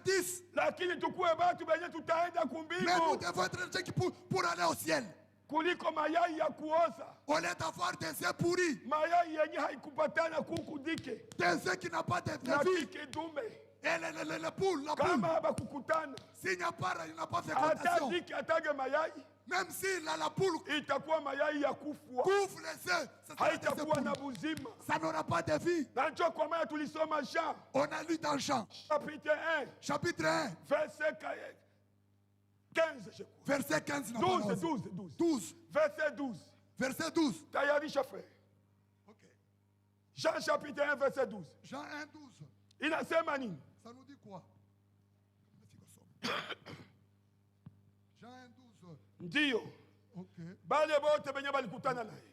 10. lakini tukuwe batu benye tutaenda Mais nous kumbingu devons être des gens qui pour aller au ciel. kuliko mayai ya kuoza, Au lieu d'avoir des œufs pourris, mayai yenye haikupatana kuku dike des œufs qui n'ont pas de na vie. kike dume. Et la poule, Kama habakukutana s'il n'a pas fait hata contaction, dike atage mayai, même si la poule itakuwa mayai ya kufwa, couvre les œufs, ça sera des œufs haitakuwa na pourris. buzima. Ça n'aura pas de vie. Na njo kwa maana tulisoma Jean On a lu dans Jean, chapitre 1 chapitre 1, verset 15 je crois. verset 15. 12 verset 12. Verset 12. Tayarisha frère. Ok. Jean chapitre 1 verset 12. Jean 1, 12. Inasema nini? Ça nous dit quoi? Jean 1, 12. Ndiyo. Ok. Bale bote benye balikutana naye.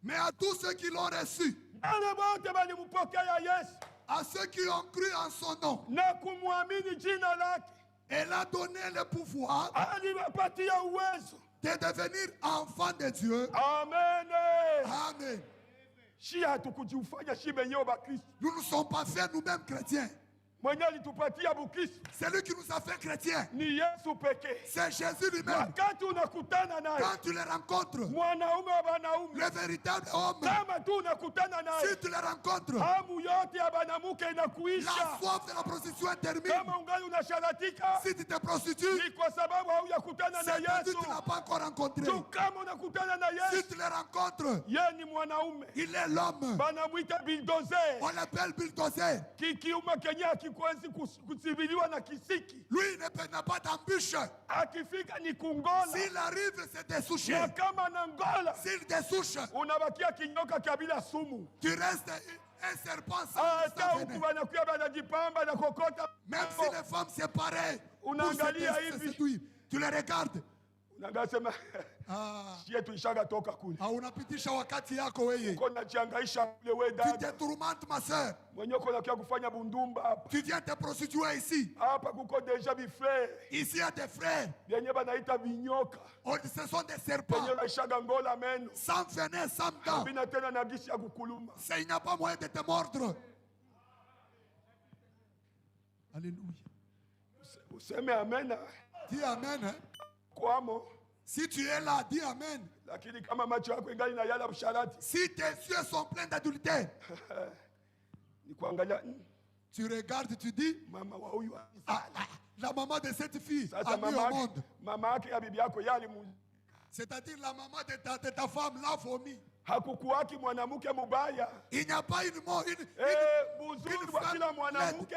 Mais à tous ceux qui l'ont reçu, Bale bote balimpokea Yesu à ceux qui ont cru en son nom, na kumwamini jina lake, elle a donné le pouvoir aliwapatia uwezo. de devenir enfants de Dieu. Amen. Amen. Shi hatukujifanya shi benyewe ba Kristo. Nous ne sommes pas faits nous-mêmes chrétiens. Mwenye alitupatia bukristo C'est lui qui nous a fait chrétiens. ni Yesu pekee. C'est Jésus lui-même. Wakati unakutana naye, Quand tu le rencontres, mwanaume wa wanaume, le véritable homme, kama tu unakutana naye, si tu le rencontres, hamu yote ya banamuke la inakuisha. soif de la prostitution termine. Kama ungali unasharatika, Si tu te prostitues, ni kwa sababu haujakutana na c'est parce que Yesu. tu n'as pas encore rencontré. Tu kama unakutana na Si Yesu, tu le rencontres, yeye ni mwanaume, il est l'homme. banamwita bulldozer. On l'appelle bulldozer. Kikiuma kenye hakiwezi kusibiliwa na kisiki, Lui n'a pas d'embûche. akifika ni kungola. S'il arrive, c'est des souches. Na kama na ngola, S'il dessouche, unabakia kinyoka kabila sumu. tu restes un serpent sans Hata huku venin. wanakuya banajipamba na kokota, Même si les femmes c'est pareil, unaangalia hivi, tu les regardes. unangasema Ah, shie tuishaga toka kule, unapitisha wakati yako wewe. uko najiangaisha kule. We Tu dada te tourmentes ma soeur. mwenye uko nakia kufanya bundumba hapa Tu viens te prostituer ici. hapa, kuko deja bifrere Ici il y a des frères. vyenye banaita vinyoka Ce sont des serpents. vyenye naishaga ngola meno Sans venin, sans dents. bina tena na gisi ya kukuluma. Il n'y a pas moyen de te mordre. Alléluia. Useme amen Dis Amen. Hein? kwamo, Si tu es là, dis Amen. lakini kama macho yako ingali na yala msharati, Si tes yeux sont pleins d'adultère, ni kuangalia tu regardes, tu dis, mama wa huyu ah, la maman de cette fille sasa a mis au monde. mama yake ya bibi yako yali C'est-à-dire la maman de ta femme l'a vomi. hakukuwaki mwanamke mubaya. Il n'y a pas une mort. Buzuri wa kila mwanamke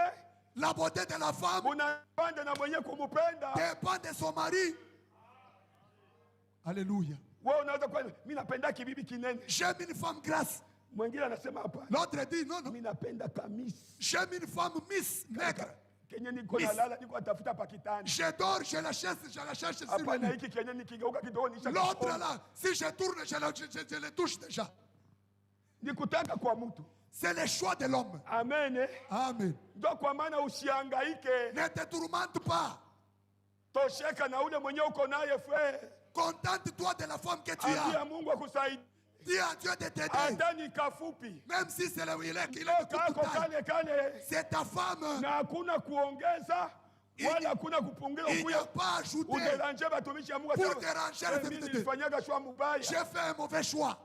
La beauté de la femme unapanda na mwenye kumupenda. dépend de son mari. Alléluia. Wewe unaweza kwa mimi napenda kibibi kinene, J'aime une femme grasse. mwingine anasema hapa L'autre dit non, non. mimi napenda kamisi J'aime une femme miss, maigre. kenye niko na lala niko atafuta pakitani. Je dors, je la cherche sur Hapa le na lit. hiki kenye nikigeuka kidogo nisha L'autre là, si je tourne, je le touche déjà. nikutaka kwa mtu. C'est le choix de l'homme. Amen. Amen. Ndio kwa maana usihangaike, Ne te tourmente pas. tosheka na ule mwenye uko naye frère. Contente-toi de la femme que tu Ambia as. Mungu akusaidie. Dis à Dieu de t'aider. Hata ni kafupi. Même si c'est le il est de Kako toute taille. kale C'est ta femme. na hakuna kuongeza wala hakuna kupunguza. Il n'y a pas ajouté. Uderange batumishi ya Mungu. Pour déranger les mimi serviteurs. nilifanyaga shwa mubaya. J'ai fait un mauvais choix.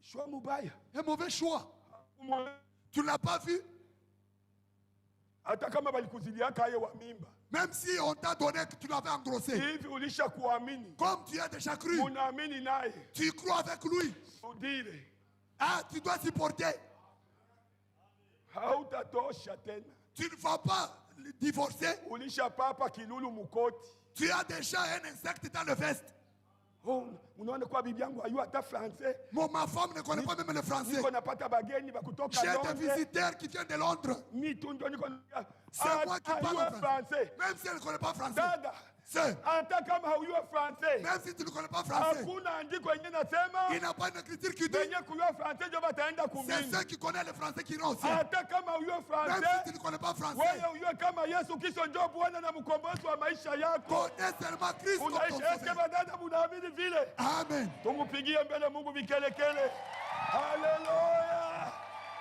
Shwa mubaya. Un mauvais choix. Tu ne l'as pas vu? Hata kama balikuzidiaka aye wa mimba. Même si on t'a donné que tu l'avais engrossé. Hivi ulisha kuamini. Comme tu as déjà cru. Unaamini naye. Tu crois avec lui. Udire. Ah, tu dois supporter. Hautatosha tena. Tu ne vas pas divorcer. Ulisha papa kilulu mukoti. Tu as déjà un insecte dans le veste. Oh, unaona kwa bibi yangu hayua hata français. Ma femme ne connaît pas même le français. Niko napata bageni bakutoka J'ai Londres. des visiteurs qui viennent de Londres. Mi tu ndio niko C'est moi qui parle hayua français. français. Même si elle ne connaît pas français. Dada. C'est. Hata kama hauyua français. Même si tu ne connais pas français. Hakuna andiko yenye nasema. Il n'a pas une écriture qui dit. Benye kuyua français ndio bataenda C'est kumbingu. ceux qui connaissent le français qui iront au ciel. Hata kama hauyua Même français. si tu ne connais pas français. Wewe uyue kama Yesu Kristo ndio Bwana na mkombozi wa maisha yako. Connais seulement Christ comme ton Unaishi eske sauveur. badada munaamini vile? Amen. Tumupigie mbele Mungu vikelekele. Haleluya.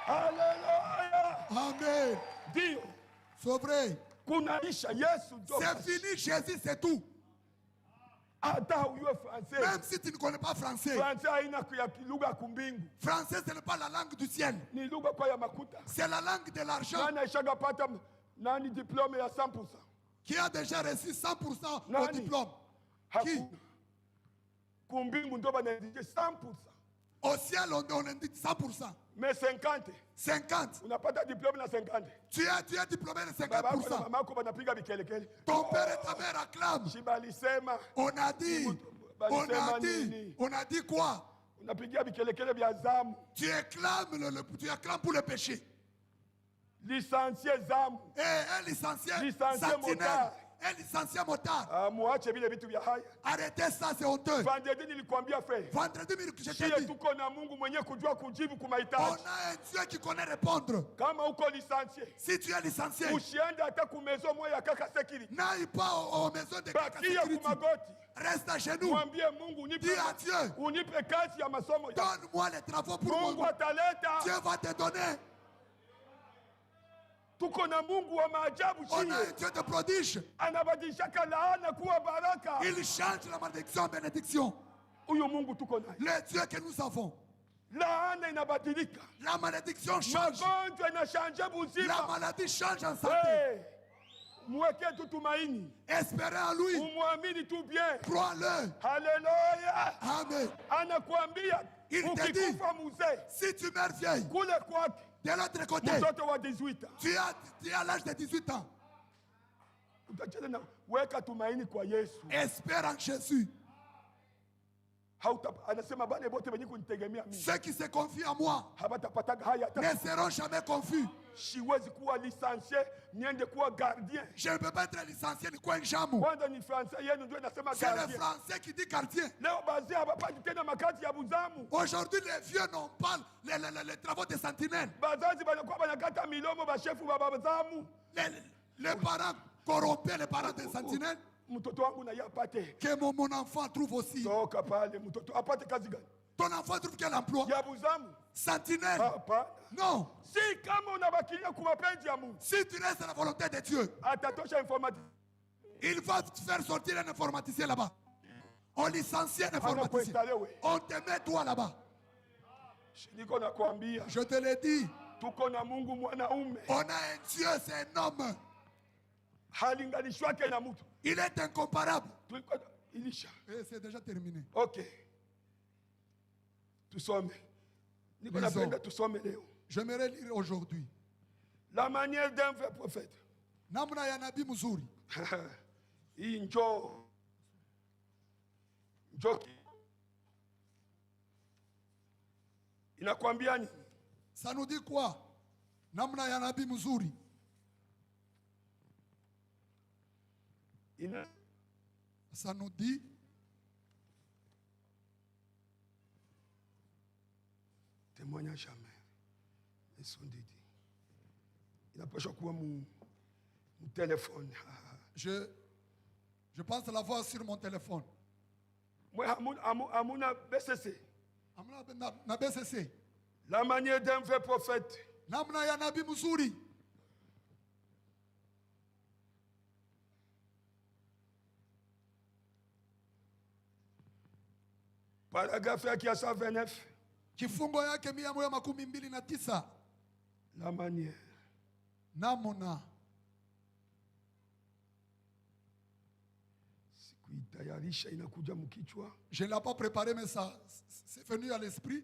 Haleluya. Amen. Ndio. C'est vrai. kunaisha. Yesu ndio C'est basi. fini, Jésus, c'est tout. Hata uyue français. Même si tu ne connais pas français. Français haina ya lugha kumbingu. Français, ce n'est pas la langue du ciel. Ni lugha kwa ya makuta. C'est la langue de l'argent. Nani aishaga pata nani diplôme ya 100%? Qui a déjà reçu 100% au Nani? diplôme? Qui? Hakuna. Kumbingu ndio banaindique 100%. Au ciel, on indique 100%. Mais 50. 50. Unapata diplôme na 50. Tu es diplômé de Baba yako na 50%. mama yako banapiga bikelekele. Ton père et ta mère acclament. Shibalisema. On a dit quoi? Unapigia bikelekele vya zamu. Tu acclames pour le péché. Licencié zamu. Et un licencié Licencié sentinelle. Un licencié motard. Muache vile vitu vya haya. Arrêtez ça, c'est honteux. Vendredi nilikwambia frère. Vendredi, je Shie t'ai dit. tuko na Mungu mwenye kujua kujibu On kumahitaji. a un Dieu qui connaît répondre. Kama uko licencié. Si tu es licencié, Usiende hata kumezo moya ya kaka security. n'aille pas aux maisons de Kaka Bakia Security. kumagoti. Reste à genoux. Mwambie Mungu Dis à Dieu, unipe kazi ya masomo ya. donne-moi les travaux pour Mungu moi. ataleta. Dieu va te donner. Tuko na Mungu wa maajabu On a un chini. Dieu de prodige. Anabadilishaka laana kuwa baraka. Il change la malédiction en bénédiction. Huyo Mungu tuko naye. Le Dieu que nous avons. Laana inabadilika. La malédiction change. Magonjwa inashanje La buzima. maladie change en santé. Hey, mweke tu tumaini. Espérez en lui. Umwamini tu bien. Crois-le. Haleluya. Amen. Anakuambia Il te dit, ukikufa mzee si tu meurs vieille, kule kwake de l'autre côté, mtoto wa 18 ans. tu as l'âge de 18 ans. Utacheza na weka tumaini kwa Yesu. Espère en Jésus. Anasema bale bote benye kunitegemea mimi. Ceux qui se confient en moi Habatapataga haya ne hata. seront jamais confus. Siwezi kuwa licencié, niende kuwa gardien. Je ne peux pas être licencié ni quoi jamu. Kwanza ni français yenu ndio inasema C'est le gardien. français qui dit quartier. Leo bazee habapati tena makazi ya buzamu. Aujourd'hui, les vieux n'ont pas les travaux de sentinelle. Bazazi banakuwa banakata milomo bashefu ba bazamu. Les parents corrompus, les parents de sentinelle. Mtoto wangu na yapate. Que mon enfant trouve aussi. Toka pale mtoto apate kazi gani? Ton enfant trouve quel emploi? Ya buzamu. Sentinelle. Hapana. Non. Si kama unabakilia kwa mapenzi ya Mungu. Si tu restes à la volonté de Dieu, Atatosha informatique. il va te faire sortir un informaticien là-bas. On licencie un informaticien. On te met toi là-bas. Niko nakwambia. Je te l'ai dit. Tuko na Mungu mwanaume. On a un Dieu, c'est un homme. Halinganishwake na mtu. Il est incomparable. Ilisha. Et c'est déjà terminé. Ok. Tusome. Niko napenda tusome leo. J'aimerais lire aujourd'hui. La manière d'un vrai prophète. Namna ya nabii mzuri. Hii njoo. Njoki. Inakwambia nini? Ça nous dit quoi? Namna ya nabii mzuri. Ça nous dit témoignage jamais. Esondidi. Inapaswa kuwa mu téléphone. Je pense l'avoir sur mon téléphone. Moi amuna BCC. Amuna na BCC. La manière d'un vrai prophète. Namna ya nabii mzuri. Paragraphe yake ya 129. Kifungo yake 129. La manière. Namna. Sikuitayarisha inakuja mkichwa. Je ne l'ai pas préparé, mais ça c'est venu à l'esprit.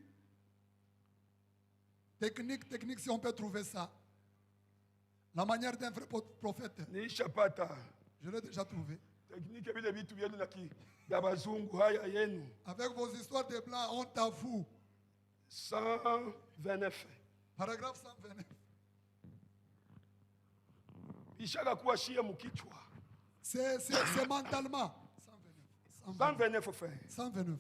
Technique, si on peut trouver ça. La manière d'un vrai prophète. Nishapata. Je l'ai déjà trouvé. Technique vile vitu vyenu ya bazungu haya yenu. Avec vos histoires de blancs, honte à vous. 129. Paragraphe 129. Ishaka kuwa shia mkichwa. C'est mentalement. 129 frère. 129.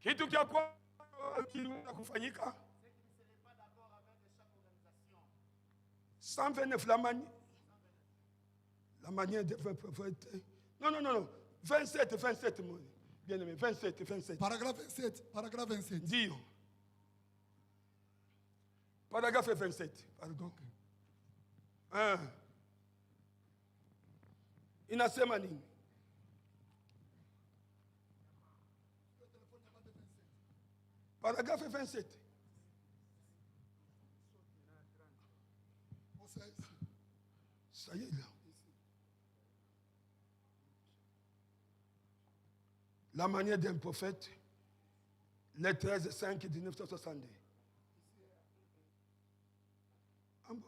Kitu kia kwa kiluka kufanyika. 129 la manière de faire prophète. Non. 27 mon bien-aimé, 27. Paragraphe 27. Dio. Paragraphe 27. Pardon. Inasema nini? Paragraphe 27. Ça y est là. La manière d'un prophète, le 13-5 1962. Ah bon?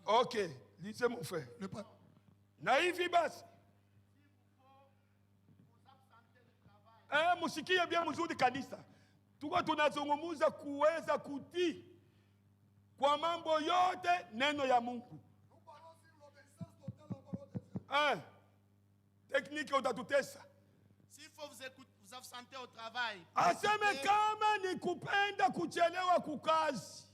Ok, lisez mon frère. Naivi basi. Musikie bien mzuri kanisa. Tuko tunazungumuza kuweza kutii kwa mambo yote neno ya Mungu. Technique utatutesa. S'il faut vous absenter au travail. Aseme kama ni kupenda kuchelewa kukazi.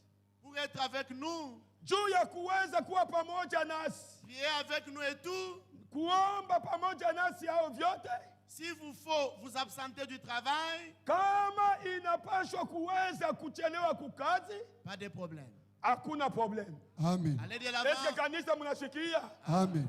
Pour être avec nous. Juu ya kuweza kuwa pamoja nasi. Prier avec nous et tout. Kuomba pamoja nasi hao vyote. S'il vous faut vous absenter du travail. Kama inapaswa kuweza kuchelewa kukazi. Pas de problème. Hakuna problème. Amen. Allez de l'avant. Est-ce que kanisa mnashikia? Amen.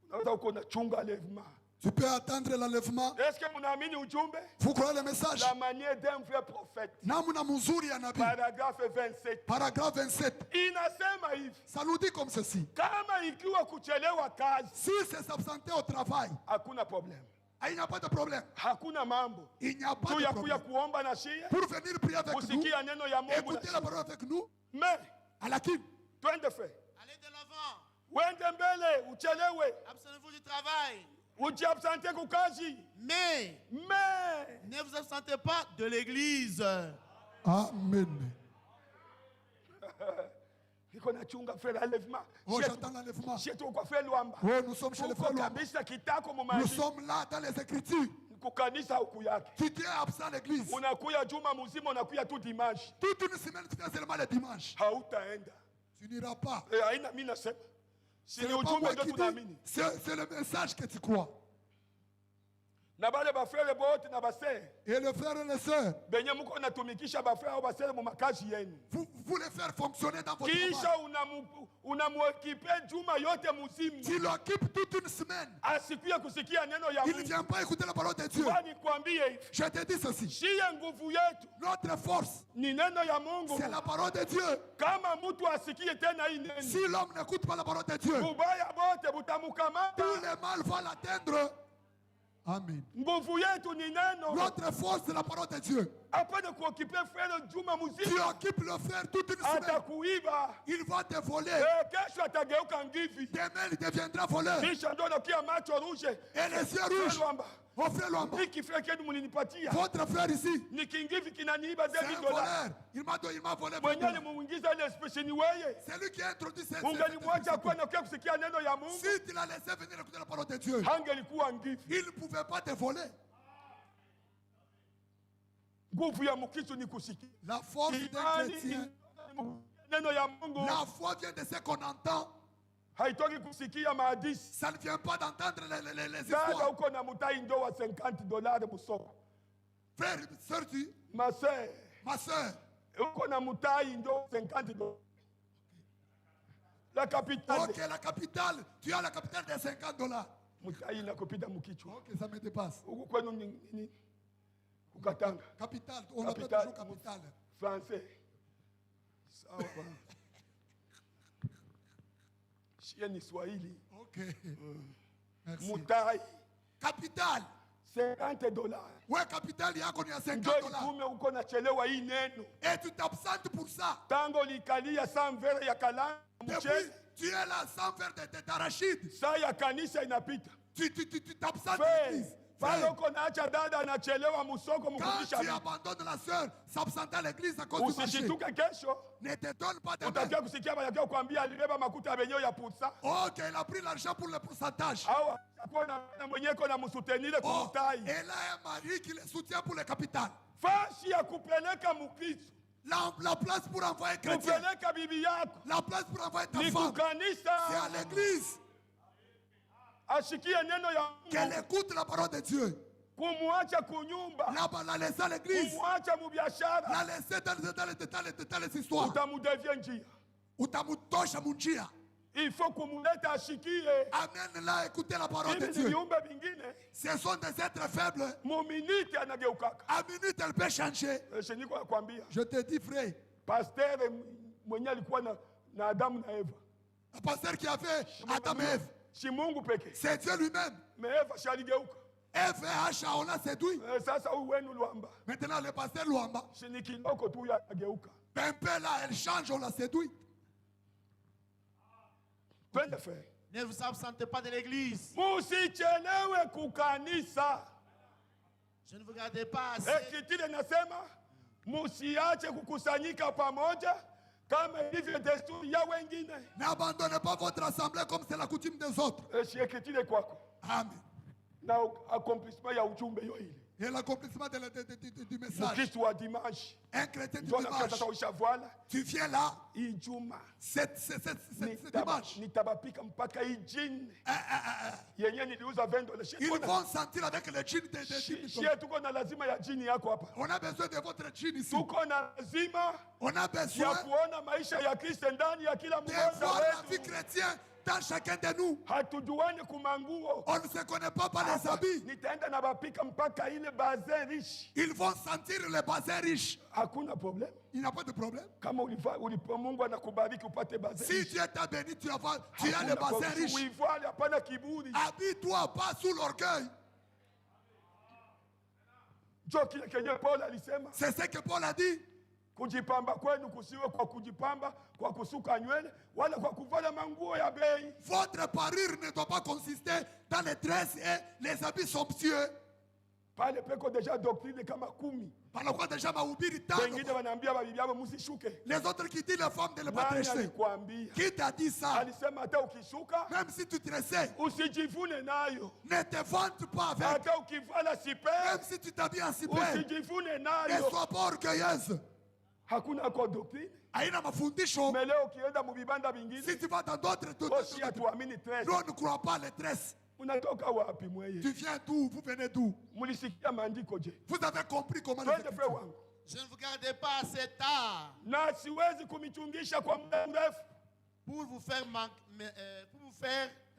Unaweza uko na chunga levement. Tu peux attendre l'enlèvement. Est-ce que mnaamini ujumbe? Vous croyez le message? La manière d'un vrai prophète. Namna mzuri ya nabii. Paragraphe 27. Paragraphe 27. Inasema hivi. Ça nous dit comme ceci. Kama ikiwa kuchelewa kazi. Si c'est s'absenter au travail. Hakuna problème. Il n'y a pas de problème. Hakuna mambo. Il n'y a pas de problème. Kuomba na shia. Pour venir prier avec nous. Kusikia neno ya Mungu. Écouter la parole avec nous. Mais. À la kim. Twende fe. Allez de l'avant. Wende mbele, uchelewe. Absentez-vous du travail. Ujiabsente kukazi. Mais ne vous absentez pas de l'église. Amen. Oh, j'attends l'enlèvement. Oh, nous sommes chez les frères Luamba. Nous sommes là dans les Écritures. Tu es absent à l'église. Toute une semaine, tu viens seulement le dimanche. Tu n'iras pas. C'est le message que tu crois. Et le frère et les sœurs, vous voulez faire fonctionner dans votre travail. Tu l'occupes toute une semaine. Il ne vient pas écouter la parole de Dieu. Je te dis ceci. Notre force, c'est la parole de Dieu. Si l'homme n'écoute pas la parole de Dieu, tout le mal va l'atteindre. Amen. Notre force, c'est la parole de Dieu. Tu occupes le frère toute une semaine. Il va te voler. Demain, il deviendra voleur. Et les yeux rouges. Mon frère Luamba. Votre frère ici. C'est un voleur. Il m'a volé. C'est lui qui a introduit cette si tu l'as laissé venir écouter la parole de Dieu, il ne pouvait pas te voler. La force d'un chrétien, la foi vient de ce qu'on entend. Ça ne vient pas d'entendre les histoires. Frère, sœur, ma soeur, la capitale. Ok, la capitale. Tu as la capitale de $50. Ok, ça me dépasse. Capitale, on appelle toujours capitale. Français. Chien Swahili. Ok. Merci. Mutai. Capitale. $50. Ouais, capitale, il y a connu à $50. Et tu t'absentes pour ça. Depuis, tu es là sans faire d'arachide. Tu t'absentes de l'église. Quand tu abandonnes la sœur, s'absenter à l'église à cause du marché. Ne te donne pas de main. Ok, il a pris l'argent pour le pourcentage. Oh, elle a un mari qui le soutient pour le capital. La place pour envoyer chrétien. La place pour envoyer ta femme. C'est à l'église. Qu'elle écoute la parole de Dieu. Kumuacha kunyumba. Là-bas, la laisser à l'église. Kumuacha mubiashara. La laisser dans les histoires. Utamudevia njia. Utamutosha munjia. Il faut kumuleta ashikie. Amen là, écoutez la parole de Dieu. Ce sont des êtres faibles. Muminiti anageukaka. À minute, elle peut changer. Je te dis, frère. Pasteur mwenye alikuwa na Adamu na Eva. Le pasteur qui a fait Adam et Ève. Si Mungu peke. C'est Dieu lui-même. Mais Eva shaligeuka. Ève et Asha, on l'a séduit. Sasa uwenu Luamba. Maintenant, le pasteur Luamba. Shinikiloko tu ya ageuka. Pempe là, elle change, on l'a séduit. Ne vous absentez pas de l'église. Musichelewe kukanisa. Je ne vous gardez pas assez. Ekitile nasema musiache kukusanyika pamoja kama ilivyo desturi ya wengine. N'abandonnez pas votre assemblée comme c'est la coutume des autres. Ekitile kwako. Amen. Na accomplissement ya ujumbe yo ile. Et l'accomplissement du message. Un chrétien du dimanche. Tu viens là. C'est dimanche. Ils vont sentir avec le djinn On a besoin de votre djinn ici. On a besoin de voir la vie chrétienne dans chacun de nous. On ne se connaît pas par les habits. Ils vont sentir les basins riches. Il n'y a pas de problème. Si Dieu t'a béni, tu as les basins riches. Habille-toi pas sous l'orgueil. C'est ce que Paul a dit. Kujipamba kwenu kusiwe kwa kujipamba kwa kusuka nywele wala kwa kuvala manguo ya bei. Votre parure ne doit pas consister dans les tresses et les habits somptueux. Pale peko déjà doctrine kama 10. Par quoi déjà mahubiri tano. Wengine wanaambia bibi yao msishuke. Les autres qui disent les femmes de ne pas tresser. Qui t'a dit ça? Alisema hata ukishuka. Même si tu tressais. Usijivune nayo. Ne te vante pas avec. Hata ukivala sipe. Même si tu t'habilles en sipe. Usijivune nayo. Ne sois pas orgueilleuse. Hakuna kwa doctrine. Haina mafundisho. Mais leo ukienda mubibanda vingine. Si tu vas dans d'autres nous ne crois pas les tresses. Unatoka wapi mweye? Tu viens d'où? Vous venez d'où? Mulisikia maandiko je? Vous avez compris comment les Écritures. Je ne vous gardez pas assez tard. Na siwezi kumichungisha kwa muda mrefu. Pour vous faire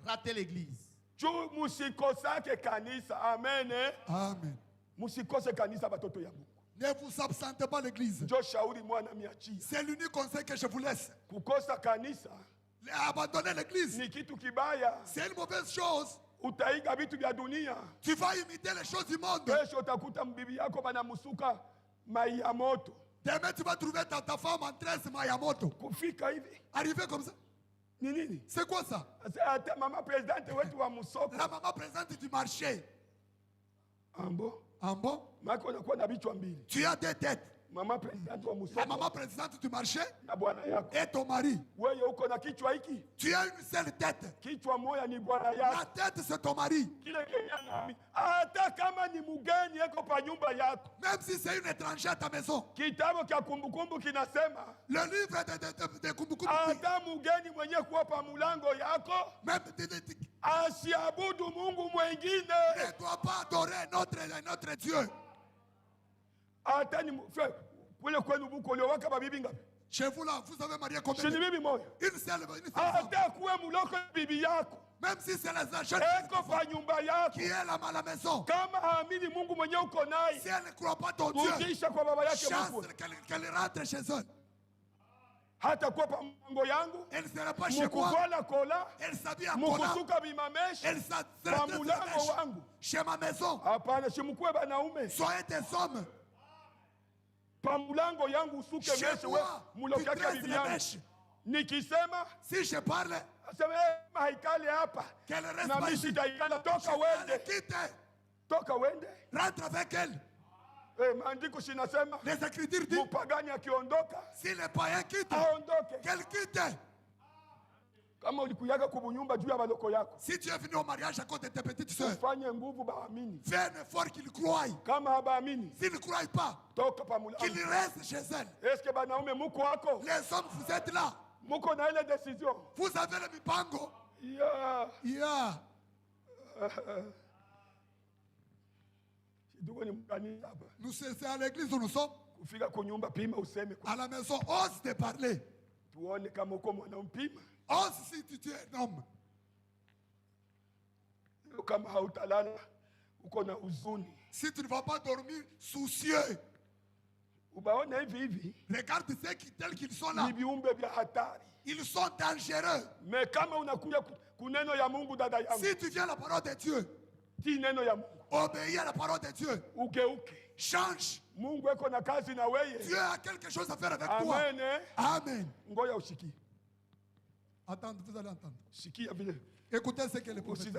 rater l'église. Tu musikosake kanisa. Amen. Amen. Musikose kanisa batoto ya Mungu. Ne vous absentez pas l'église. C'est l'unique conseil que je vous laisse. Kukosa kanisa. Abandonner l'église. Ni kitu kibaya. C'est une mauvaise chose. Utaiga vitu vya dunia. Tu vas imiter les choses du monde. Kesho utakuta mbibi yako banamusuka mai ya moto. Demain tu vas trouver ta femme en tresse mai ya moto. Kufika hivi. Arriver comme ça. Nini? C'est quoi ça? C'est maman présidente wetu wa musoko. La maman présidente du marché. Ambo. Ambo? Tu as deux têtes. Maman présidente wa musoko. La maman présidente du marché. Na bwana yako. Et ton mari. Wewe uko na kichwa hiki. Tu as une seule tête. Kichwa moja ni bwana yako. La tête c'est ton mari. Kile Kenya nami. Hata kama ni mgeni yako pa nyumba yako. Même si c'est une étrangère à ta maison. Kitabu cha kumbukumbu kinasema. Le livre de kumbukumbu. Hata mgeni mwenye kuwa pa mulango yako. Même asiabudu Mungu mwingine. Ne doit pas adorer notre Dieu. Hata ni kule kwenu buko leo waka babibi ngapi? Chez vous là, vous avez marié combien? Chez bibi moja. Une seule. Hata kuwe muloko bibi yako. Même si c'est les agents qui est là à la maison. Si elle ne croit pas ton Dieu, chance qu'elle rentre chez eux. Elle ne sera pas chez moi. Elle s'habille en cola. Elle s'habille chez ma maison. Soyez des hommes. Chez moi, tu dresses les mèches. Si je parle, qu'elle reste pas ici. Rentre avec elle. Les Écritures disent, si les païens quittent, qu'elle quitte. Si tu es venu au mariage à cause de tes petites soeurs, fais un effort qu'ils croient. S'ils ne croient pas, qu'ils restent chez elles. Les hommes, vous êtes là. Vous avez le mipango. Nous c'est à l'église où nous sommes. À la maison, ose te parler. Ose si tu es un homme. Si tu ne vas pas dormir soucieux, regarde ceux qui tels qu'ils sont là. Ils sont dangereux. Si tu viens à la parole de Dieu, obéis à la parole de Dieu. Change. Dieu a quelque chose à faire avec toi. Amen. Attends, vous allez entendre. Écoutez ce que le prophète dit.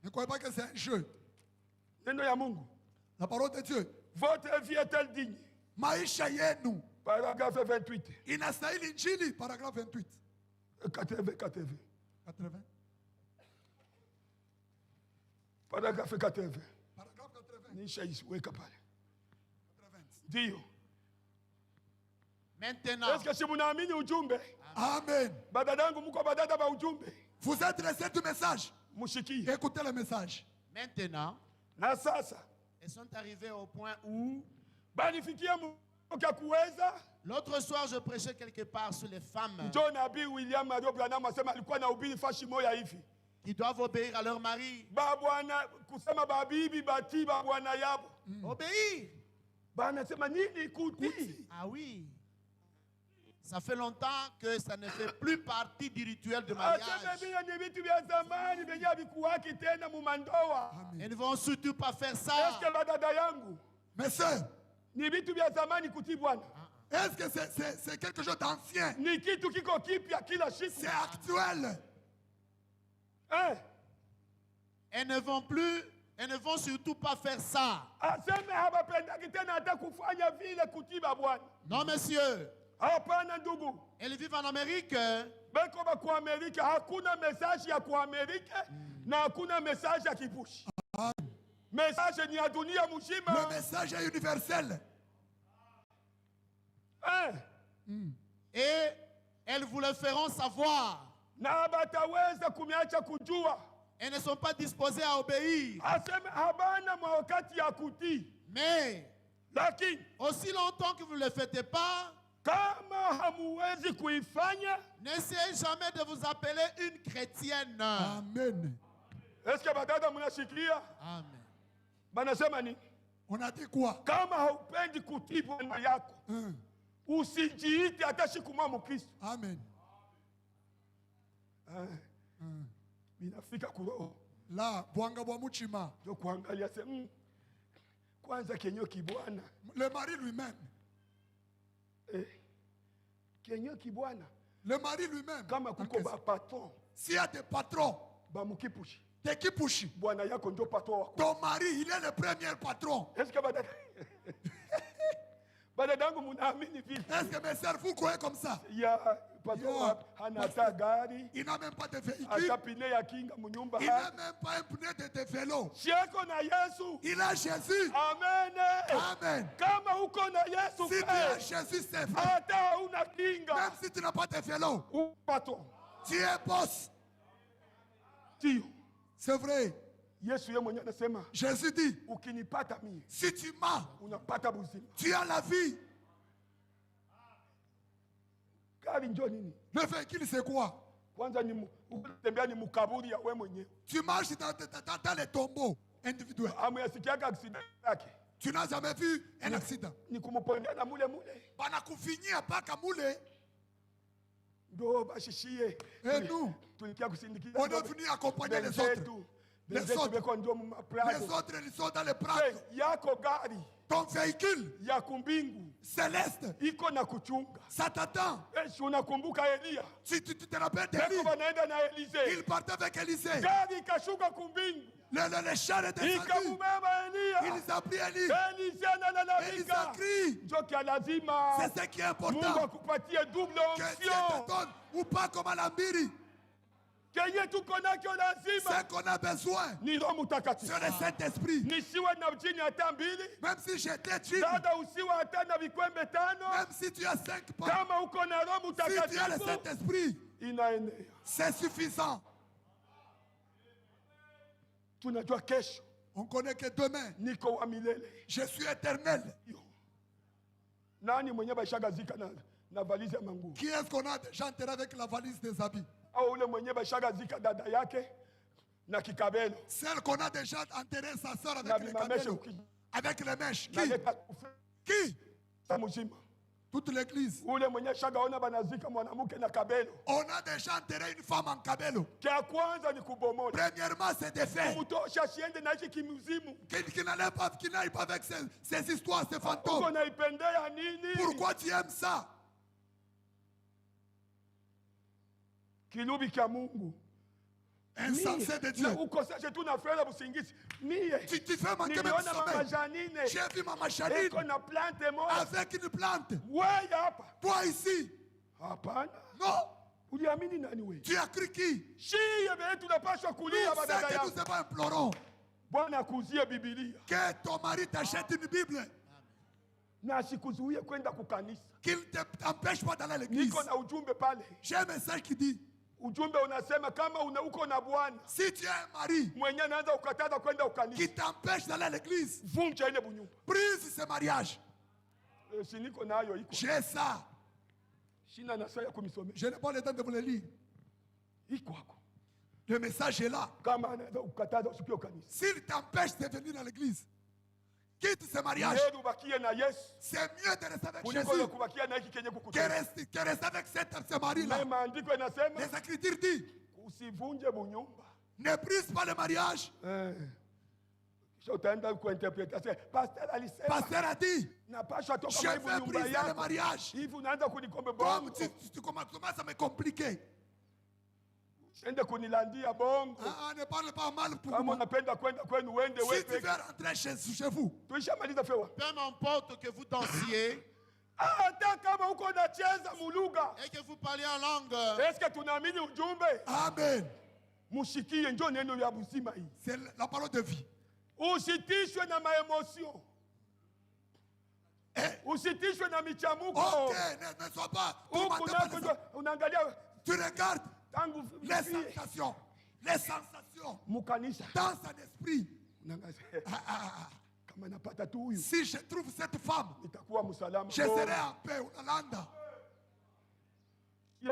Ne croyez pas que c'est un jeu. La parole de Dieu. Votre vie est-elle digne? Maisha yenu. Paragraphe 28. Inastahili injili, paragraphe 28. 80. Paragraphe 80. Paragraphe 80. Nisha isiweka pale. Ndio. Maintenant. Est-ce que si munaamini ujumbe? Amen. Badadangu muko badada ba ujumbe. Vous êtes restés du message. Mushiki. Écoutez le message. Maintenant. Na sasa. Ils sont arrivés au point où banifikia mkakuweza. L'autre soir, je prêchais quelque part sur les femmes William Mario Branham asema alikuwa na ubiri fashi moya hivi. Qui doivent obéir à leur mari. Babwana kusema babibi bati babwana yabo. Obéir. Bana sema nini kuti? Ah oui. Ça fait longtemps que ça ne fait plus partie du rituel de mariage. Ils ne vont surtout pas faire ça. Mes soeurs, est-ce que c'est quelque chose d'ancien? C'est actuel. Elles ne vont surtout pas faire ça. Non, monsieur. Elles vivent en Amérique. Hakuna message ya kuamerika na hakuna message ya kibushi. Message ni ya dunia mzima. Le message est universel. Et elles vous le feront savoir. Na bataweza kumiacha kujua. Elles ne sont pas disposées à obéir. Aseme habana wakati ya kuti. Mais lakini aussi longtemps que vous ne le faites pas, n'essayez jamais de vous appeler une chrétienne. Amen. Est-ce que badada mnashikia? Amen. Banasema nini? On a dit quoi? Kama haupendi kutii bwana yako, usijiite hata siku moja Mkristo. Amen. Binafika kuroho. La bwanga bwa muchima. Ndio kuangalia sema kwanza kenyo kibwana. Le mari lui-même. Le mari lui-même. Kama kuko ba patron. S'il y a des patrons, ba mukipushi. T'es qui pushi? Bwana yako ndio patron wako. Ton mari, il est le premier patron. Est-ce que badada? Badadangu munaamini vipi? Est-ce que mes sœurs vous croyez comme ça? Ya patron hana gari. Il n'a même pas de véhicule. Atapine ya kinga munyumba. Il n'a même pas un pneu de vélo. Siako na Yesu. Il a Jésus. Amen. Amen. Kama uko na Yesu. Si tu as Jésus, c'est vrai. Hata una kinga. Même si tu n'as pas de vélo. Patron. Tu es boss. Tio. C'est vrai. Yesu yeye mwenyewe anasema. Jésus dit. Ukinipata mimi. Si tu m'as. Unapata buzima. Tu as la vie. Gari ndio nini? Le véhicule c'est quoi? Kwanza ni ukitembea ni mkaburi ya wewe mwenyewe. Tu marches dans les tombeaux individuels. Amuyasikiaga accident yake. Tu n'as jamais vu un accident. Ni kumpondia na mule. Banakufinyia paka mule. Ndo bashishie. Et nous, tulikia kusindikiza. On est venu accompagner les autres. Les autres, ils sont dans les prats. Yako gari. Ton véhicule ya kumbingu céleste iko na kuchunga. Ça t'attend. Unakumbuka Elia? Si tu te rappelles d'Élie, il partait avec Élisée. Gari kashuka kumbingu. Le char est descendu. Il a pris Élie. Élie a crié. C'est ce qui est important. Que Dieu te donne ou pas comme à l'Ambiri. Ce qu'on a besoin, c'est le Saint-Esprit. Même si j'étais chill, même si tu as 5 pas, si tu as le Saint-Esprit, c'est suffisant. On connaît que demain. Niko wa milele. Je suis éternel. Nani mwenye bashaga zika na valise ya manguo? Qui est-ce qu'on a déjà enterré avec la valise des habits? Au ule mwenye bashaga zika dada yake na kikabelo. Celle qu'on a déjà enterré sa sœur avec les kabelo. Avec les mèches. Qui? Qui? Toute l'église. On a déjà enterré une femme en kabelo. Premièrement, c'est des faits. Qui n'allait pas, qui n'aille pas avec ces histoires, ces fantômes. Pourquoi tu aimes ça? Insensé de Dieu. Tu fais manquer même sommeil. J'ai vu ma machanine avec une plante. Toi ici. Non. Tu as cru qui? Nous implorons que ton mari t'achète une Bible. Qu'il ne t'empêche pas d'aller à l'église. J'ai un message qui dit, si tu as un mari qui t'empêche d'aller à l'église, brise ce mariage. J'ai ça. Je n'ai pas le temps de vous le lire. Le message est là. S'il t'empêche de venir à l'église, quitte ce mariage. C'est mieux de rester avec Jésus que rester avec ce mari-là. Les Écritures disent, ne brise pas le mariage. Pasteur a dit, je vais briser le mariage. Comme tu commences à me compliquer. Ne parle pas mal pour moi. Si tu veux rentrer chez vous, peu m'importe que vous dansiez et que vous parliez en langue. Amen. C'est la parole de vie. Usitishwe na maemosio. Usitishwe na michamuko. Ok, ne sois pas. Tu regardes les sensations. Les sensations. Dans son esprit. Si je trouve cette femme, je serai en paix. Nous,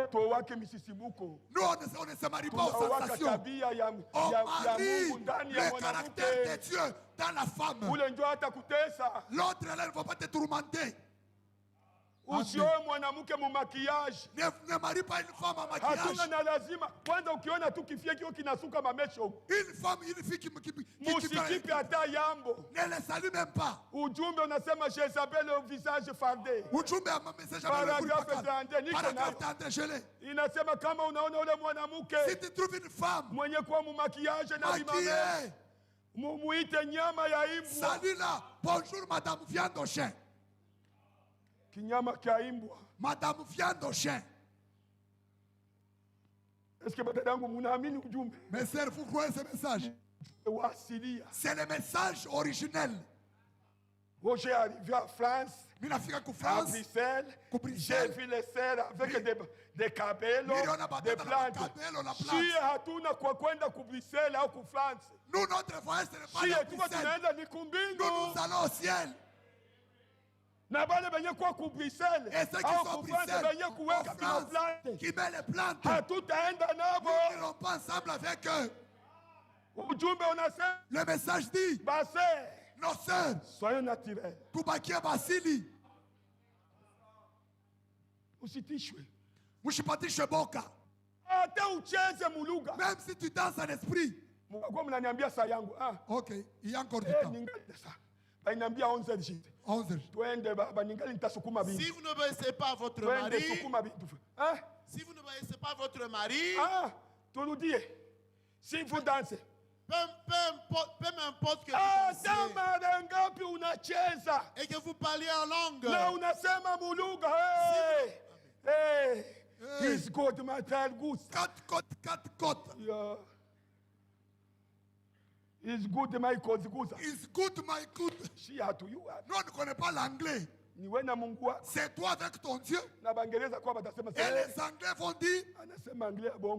on ne se marie pas aux sensations. On marie le caractère de Dieu dans la femme. L'autre, elle ne va pas te tourmenter. Ne marie pas une femme en maquillage. Une femme, une fille qui ne les salue même pas. Si tu trouves une femme maquillée, salue-la. Bonjour madame, viande au chien. Madame, viande au chien. Est-ce que mes sœurs, vous croyez ce message? C'est le message originel. J'ai arrivé à France, à Bruxelles, j'ai vu les sœurs avec des cabellos, des plantes. Nous, notre voyage, ce n'est pas à Bruxelles. Nous allons au ciel. Et ceux qui sont Bruxelles, en France, qui met les plantes, nous n'irons pas ensemble avec eux. Le message dit, nos sœurs, soyons naturels. Kubakia Basili, Mushipatishwe Boka. Même si tu danses en esprit. Ok, il y a encore du temps. 11 heures. Si vous n'obéissez pas votre mari, si vous n'obéissez pas votre mari, si vous dansez, peu m'importe que vous dansez et que vous parliez en langue. He's good, my child, good. Cut. It's good, my good. It's good, my good. She had to you. Nous, on ne connaît pas l'anglais. C'est toi avec ton Dieu. Et les Anglais vont dire,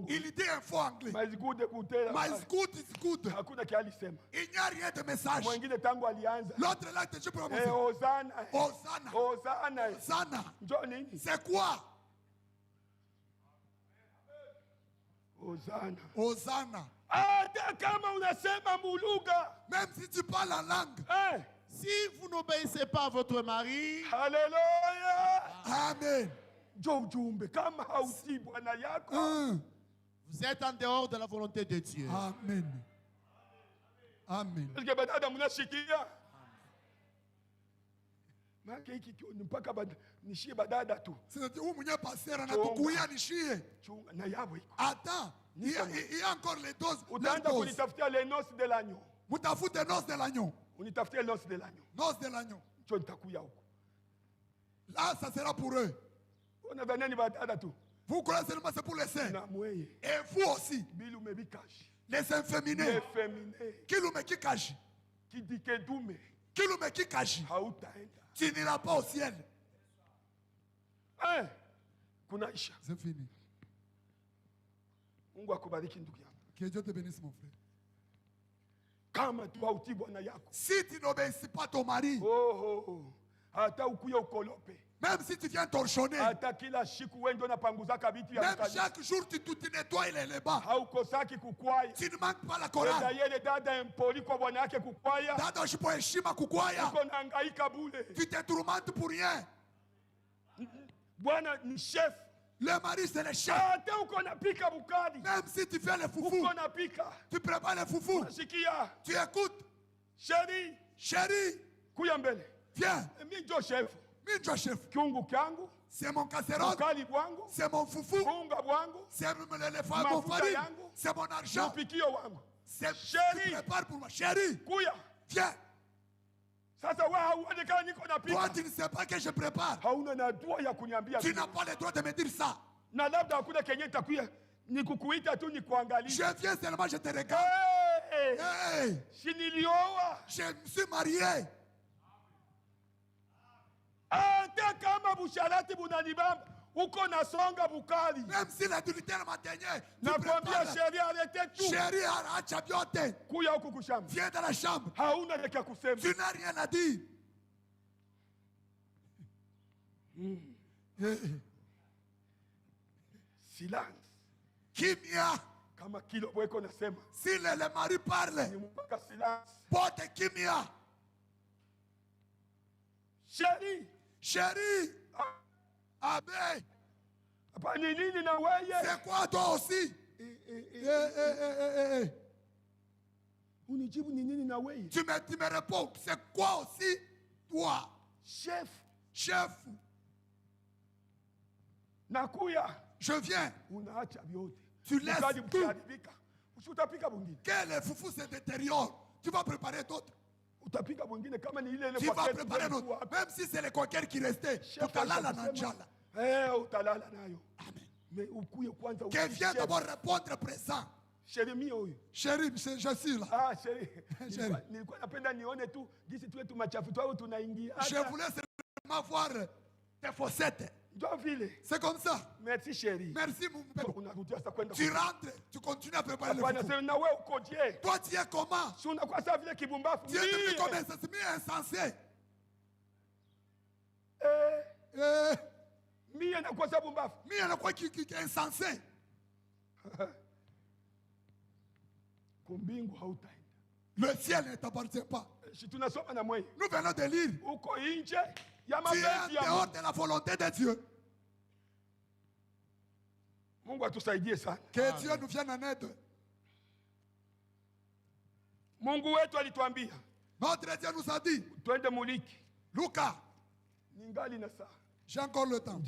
il dit un faux anglais. My good is good. Il n'y a rien de message. L'autre là, tu peux prononcer. Hosanna. Hosanna. C'est quoi? Hosanna. Hosanna. Même si tu parles en langue. Si vous n'obéissez pas à votre mari. Alléluia. Amen. Vous êtes en dehors de la volonté de Dieu. Amen. Amen. C'est-à-dire où mon pasteur en a beaucoup nishie. Attends, il y a encore les doses. Les noces de l'agneau. Vous t'afoutez les noces de l'agneau. Noces de l'agneau. Là, ça sera pour eux. Vous croyez seulement c'est pour les saints. Et vous aussi. Les inféminés. Qui cache. Tu n'iras pas au ciel. C'est fini. Que Dieu te bénisse, mon frère. Si tu n'obéis pas ton mari, même si tu viens torchonner, même chaque jour tu nettoies les bas, tu ne manques pas la chorale. Tu te tourmentes pour rien. Le mari c'est le chef. Même si tu fais les foufous, tu prépares les foufous, tu écoutes. Chérie, viens. Minjo chef. C'est mon casserole, c'est mon foufou, c'est mon farine, c'est mon argent. Tu prépares pour moi. Chérie, viens. Toi, tu ne sais pas que je prépare. Tu n'as pas le droit de me dire ça. Je viens seulement, je te regarde. Hey. Je me suis marié. Même si l'adultère m'atteignait, chérie, viens dans la chambre. Tu n'as rien à dire. Silence. Kimia. Si le mari parle, porte kimia. Chérie. Amen. C'est quoi toi aussi? Tu me réponds, c'est quoi aussi toi? Chef. Je viens. Tu laisses tout. Que le foufou se détériore. Tu vas préparer d'autres. Tu vas préparer d'autres. Même si c'est les conquêtes qui restaient. Amen. Que vient d'abord répondre présent. Chérie, je suis là. Je voulais seulement voir tes fossettes. C'est comme ça. Merci chérie. Merci mon père. Tu rentres, tu continues à préparer le foufou. Toi tu es comment? Tu es devenu comme insensé. Mie anakuwa insensé. Le ciel ne t'appartient pas. Nous venons de lire. Tu es en dehors de la volonté de Dieu. Que Dieu nous vienne en aide. Notre Dieu nous a dit. Lucas. J'ai encore le temps.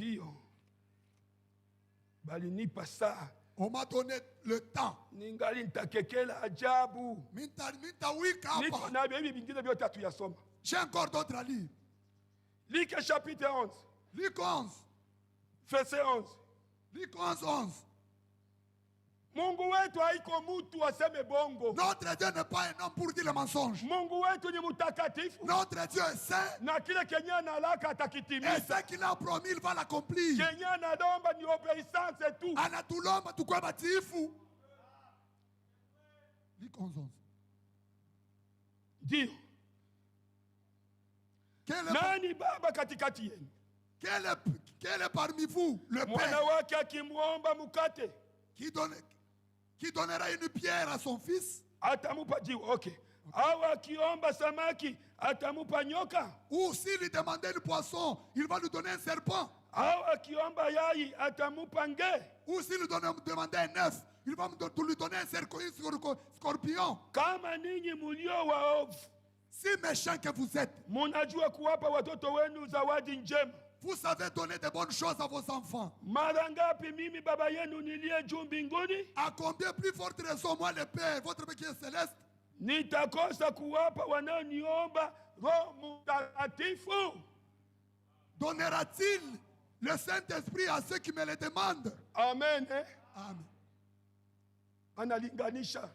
On m'a donné le temps. J'ai encore d'autres à lire. Luc chapitre 11. Luc 11. Verset 11. Luc 11, 11. Mungu wetu haiko mutu aseme bongo. Notre Dieu n'est pas un homme pour dire le mensonge. Mungu wetu ni mutakatifu. Notre Dieu est saint. Na kile kenye analaka atakitimiza. Et ce qu'il a promis, il va l'accomplir. Kenye analomba ni obéissance et tout. Anatulomba tukwe batiifu. Luc 11. Ndio. Nani baba katikati yenu? Quel est parmi vous le père mwana wake akimwomba mukate qui donnera une pierre à son fils? Atamupa jiwe. Okay. Au akiomba samaki atamupa nyoka? Ou s'il lui demandait le poisson, il va lui donner un serpent? Au akiomba yai atamupa nge? Ou s'il lui demandait un œuf, il va lui donner un scorpion? Kama ninyi mulio waovu, si méchant que vous êtes, munajua kuwapa watoto wenu zawadi njema, vous savez donner de bonnes choses à vos enfants. Mara ngapi mimi baba yenu niliye juu mbinguni? À combien plus forte raison moi le Père, votre Père qui est céleste, nitakosa kuwapa wanaoniomba Roho Mtakatifu? Donnera-t-il le Saint-Esprit à ceux qui me le demandent? Amen. Amen. Analinganisha.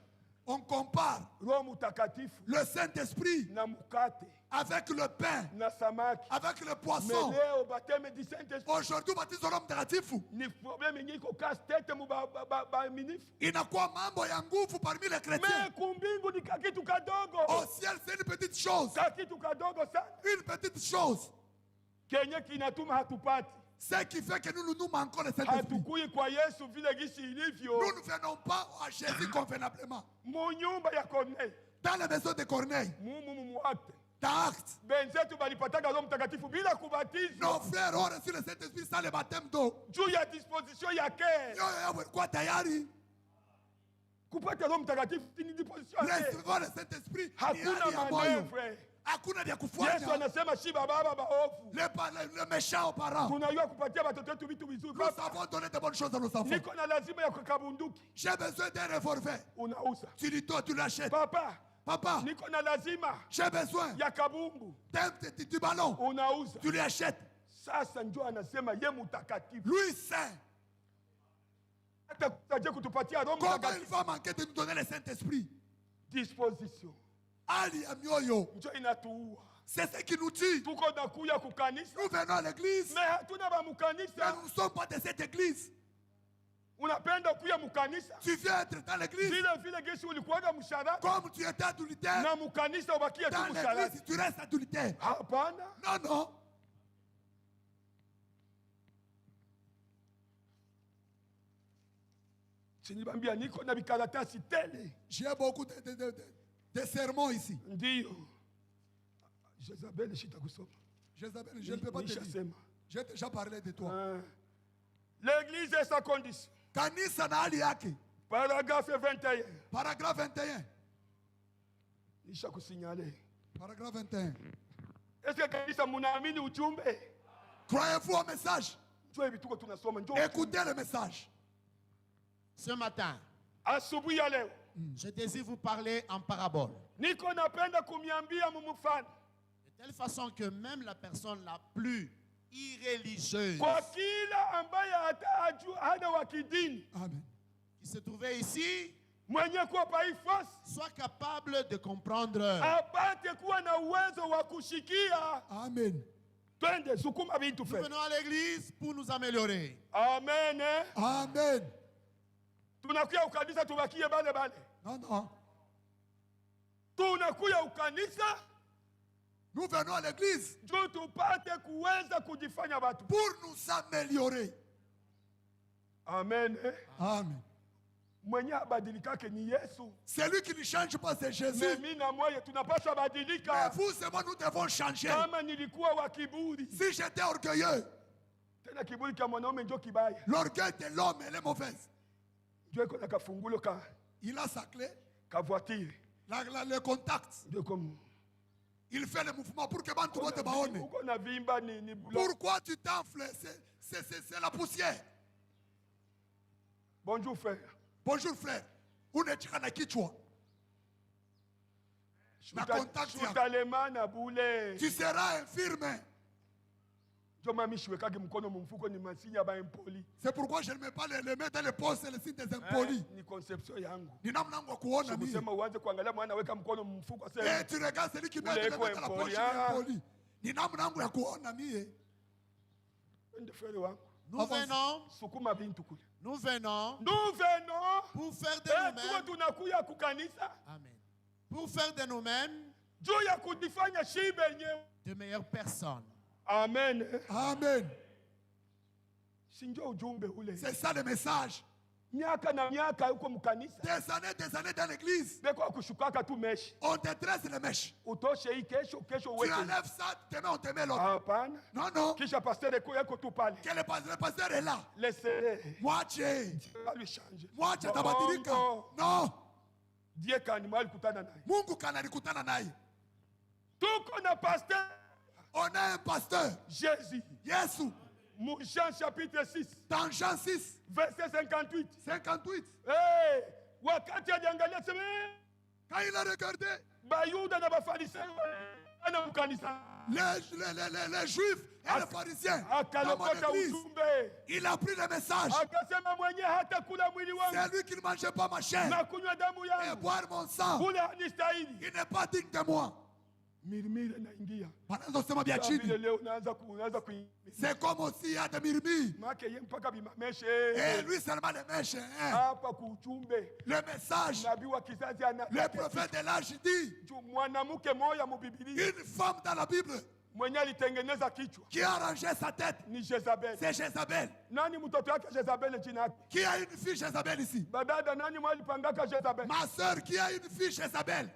On compare le Saint-Esprit avec le pain, avec le poisson. Aujourd'hui, baptise de l'homme mtakatifu. Il n'a quoi mambo ya nguvu parmi les chrétiens. Au ciel, c'est une petite chose. Une petite chose. Ce qui fait que nous manquons le Saint-Esprit. Nous ne venons pas à Jésus convenablement. Dans la maison de Corneille, dans Actes, nos frères ont reçu le Saint-Esprit sans le baptême d'eau. Recevons le Saint-Esprit. Hakuna vya kufanya. Yesu anasema shiba baba baovu. Le méchant aux parents. Tunajua kupatia watoto wetu vitu vizuri. Nous savons donner de bonnes choses à nos enfants. Niko na lazima ya kabunduki. J'ai besoin d'un revolver. Unauza. Tu l'achètes. Papa. Niko na lazima. J'ai besoin ya kabumbu. Du ballon. Unauza. Tu l'achètes. Sasa njoo anasema ye mutakatifu. Lui saint. Comment il va manquer de nous donner le Saint-Esprit? Disposition. C'est ce qui nous tue. Nous venons à l'église, mais nous ne sommes pas de cette église. Tu viens être dans l'église comme tu étais adultère. Dans l'église, tu restes adultère. Non. J'ai beaucoup de sermons ici. Jézabel, je ne peux pas te dire. J'ai déjà parlé de toi. L'église est sa condition. Kanisa na hali yake. Paragraphe 21. Paragraphe 21. Paragraphe 21. Est-ce que kanisa munaamini ujumbe? Croyez-vous au message? Écoutez le message. Ce matin, je désire vous parler en parabole. De telle façon que même la personne la plus irreligieuse Amen. qui se trouvait ici soit capable de comprendre. Amen. Nous venons à l'église pour nous améliorer. Amen. Amen. Tunakuya ukanisa tubakie bale bale. Non. Tunakuya ukanisa. Nous venons à l'église pour nous améliorer. Amen. Amen. C'est lui qui ne change pas, c'est Jésus. Mais vous et moi, nous devons changer. Si j'étais orgueilleux, l'orgueil de l'homme, elle est mauvaise. Il a sa clé, le contact. Il fait le mouvement pour que tout le monde te baonne. Pourquoi tu t'enfles? C'est la poussière. Bonjour frère. Bonjour frère. Tu seras infirme. C'est pourquoi je ne mets pas les mains dans les poches, c'est le signe des impolis. Ni conception yangu. Ni namna yangu ya kuona mimi. Kusema uanze kuangalia mwana weka mkono mfuko sasa. Eh, tu regardes celui qui met les mains dans la poche, il est impoli. Ni namna yangu ya kuona mimi. Nous venons. Sukuma bintu kule. Nous venons. Nous venons. Pour faire de nous-mêmes. Tunakuya kukanisa. Amen. Pour faire de nous-mêmes. Juu ya kujifanya shibe yenyewe. De meilleures personnes. Amen. Amen. C'est ça le message. Des années dans l'église. On te tresse les mèches. Tu enlèves ça, demain on te met l'autre. Non, non. Que le pasteur est là. Laissez-le. Moitié. Lui changer. Moitié tabadirika. Non. Mungu kanalikutana naye. On a un pasteur. Jésus. Yesu. Jean chapitre 6. Dans Jean 6. Verset 58. 58. Hey, wakati aliangalia sema. Quand il a regardé. Bayuda na bafarisayo ana mkanisa. Les juifs et les pharisiens. Il a pris le message. C'est lui qui ne mangeait pas ma chair et boire mon sang. Il n'est pas digne de moi. C'est comme aussi il y a des murmures. Et lui seulement les mèches. Le message. Le prophète de l'âge dit. Une femme dans la Bible qui a arrangé sa tête, c'est Jézabel. Qui a une fille Jézabel ici? Ma soeur, qui a une fille Jézabel?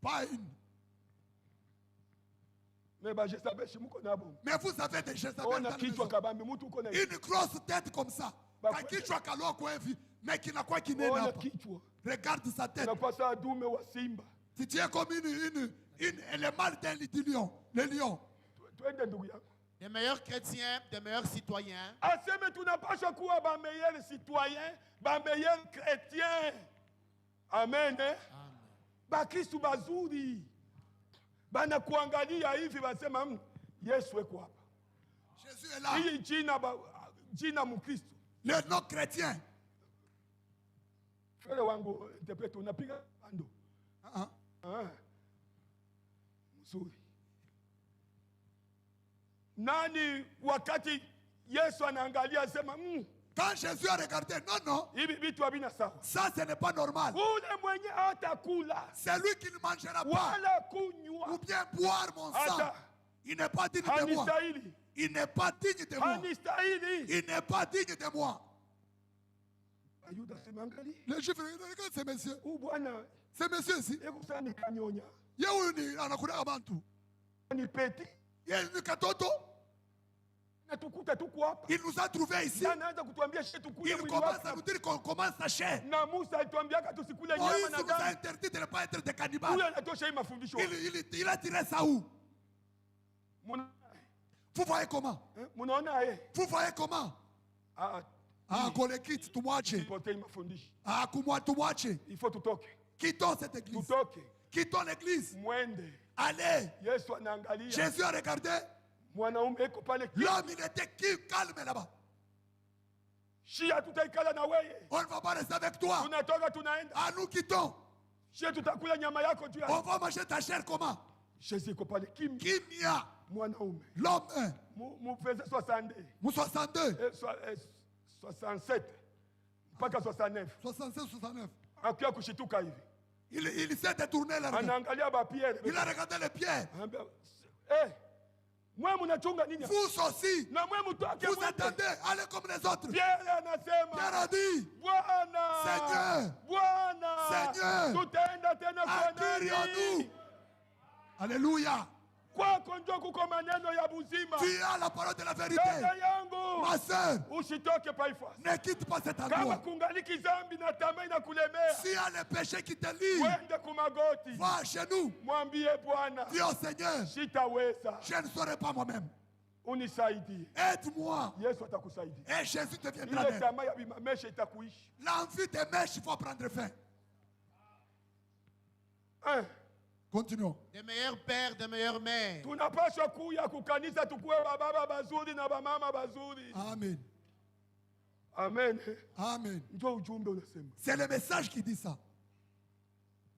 Pas une. Mais vous avez des Jézabel une grosse tête comme ça. Mais qui n'a quoi qui n'est pas. Regarde sa tête. Si tu es comme le mâle d'un lion. Le lion. Des meilleurs chrétiens, des meilleurs citoyens. Amen. Bakristu bazuri. Bana kuangalia hivi basema Yesu eko hapa. Jésus est là. Hii jina Mkristo. Le non chrétien. Frère wangu interprete unapiga bando. Mzuri. Nani wakati Yesu anaangalia sema quand Jésus a regardé, non, ça ce n'est pas normal. C'est lui qui ne mangera pas ou bien boire mon sang. Il n'est pas digne de moi. Il n'est pas digne de moi. Il n'est pas digne de moi. Les Juifs, regardent ces messieurs. Ces messieurs ici. Il nous a trouvés ici. Il commence à nous dire qu'on commence à chair. Moïse nous a interdit de ne pas être des cannibales. Il a tiré ça où? Vous voyez comment? Vous voyez comment? Kolekit, tumwache. Tumwache. Il faut tutoke. Quittons cette église. Quittons l'église. Allez. Jésus a regardé. L'homme, il était calme là-bas. On ne va pas rester avec toi. Nous quittons. On va manger ta chair comment? Kimia. L'homme. 62. 67. Mpaka 69. 67, 69. Akia kushituka hivi. Il s'est détourné là. Il a regardé les pierres. Vous aussi, vous attendez, allez comme les autres. Pierre a dit, Seigneur, accueille-nous. Alléluia. Tu as la parole de la vérité. Ma soeur, ne quitte pas cet endroit. S'il y a le péché qui te lie, va à genoux. Dis au Seigneur, je ne saurais pas moi-même. Aide-moi. Et Jésus te viendra d'aide. L'envie des mèches, il faut prendre fin. Continuons. Des meilleurs pères, des meilleures mères. Tunapaswa kuya kukanisa tukue bababa bazuri na bamama bazuri. Amen. Amen. Amen. Ndio ujumbe unasema. C'est le message qui dit ça.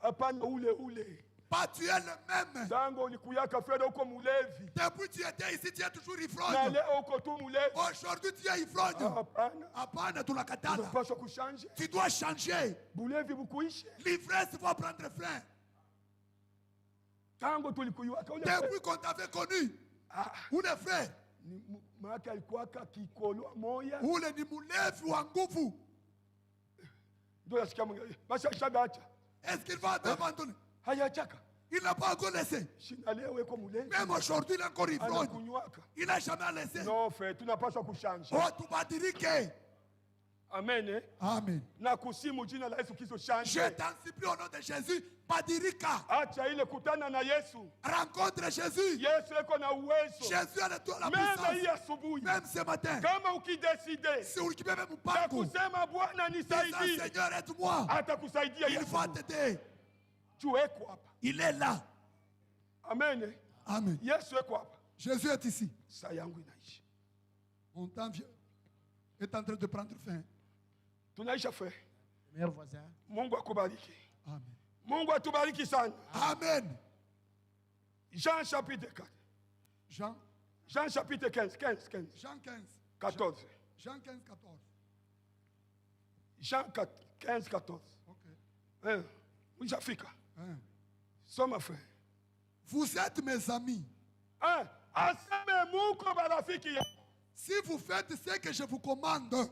Hapana ule. Pas tu es le même. Tango ulikuyaka fedha uko mulevi. Depuis tu étais ici, tu es toujours ivrogne. Na leo uko tu mulevi. Aujourd'hui tu es ivrogne. Hapana. Hapana, tunakatala. Unapaswa kushanje. Tu dois changer. Bulevi bukuishe. L'ivresse va prendre fin. Tango tulikuyaka ule. Depuis qu'on t'avait connu. Ule frère. Maana alikuwaka kikolo moya. Ule ni mulevi wa nguvu. Ndio nasikia mwingine. Basi ashagacha. Est-ce qu'il va t'abandonner? Hayachaka. Il n'a pas encore laissé. Même aujourd'hui, il est encore ivrogne. Il n'a jamais laissé. Non, frère, tu n'as pas à changer. Oh, tu vas dire que. Amen. Amen. Je t'en supplie au nom de Jésus. Padirika. Rencontre Jésus. Jésus a le tour la puissance. Même ce matin. Si vous pouvez même pas. Seigneur, aide-moi. Il va t'aider. Il est là. Amen. Amen. Jésus est ici. Mon temps est en train de prendre fin. Tunaisha fe. Meilleur voisin. Mungu akubariki. Amen. Mungu atubariki sana. Amen. Jean chapitre 4. Jean chapitre 15. Jean 15. 14. Jean 15, 14. Jean 15, 14. Ok. Oui, j'afrique. Somme frère. Vous êtes mes amis. Si vous faites ce que je vous commande.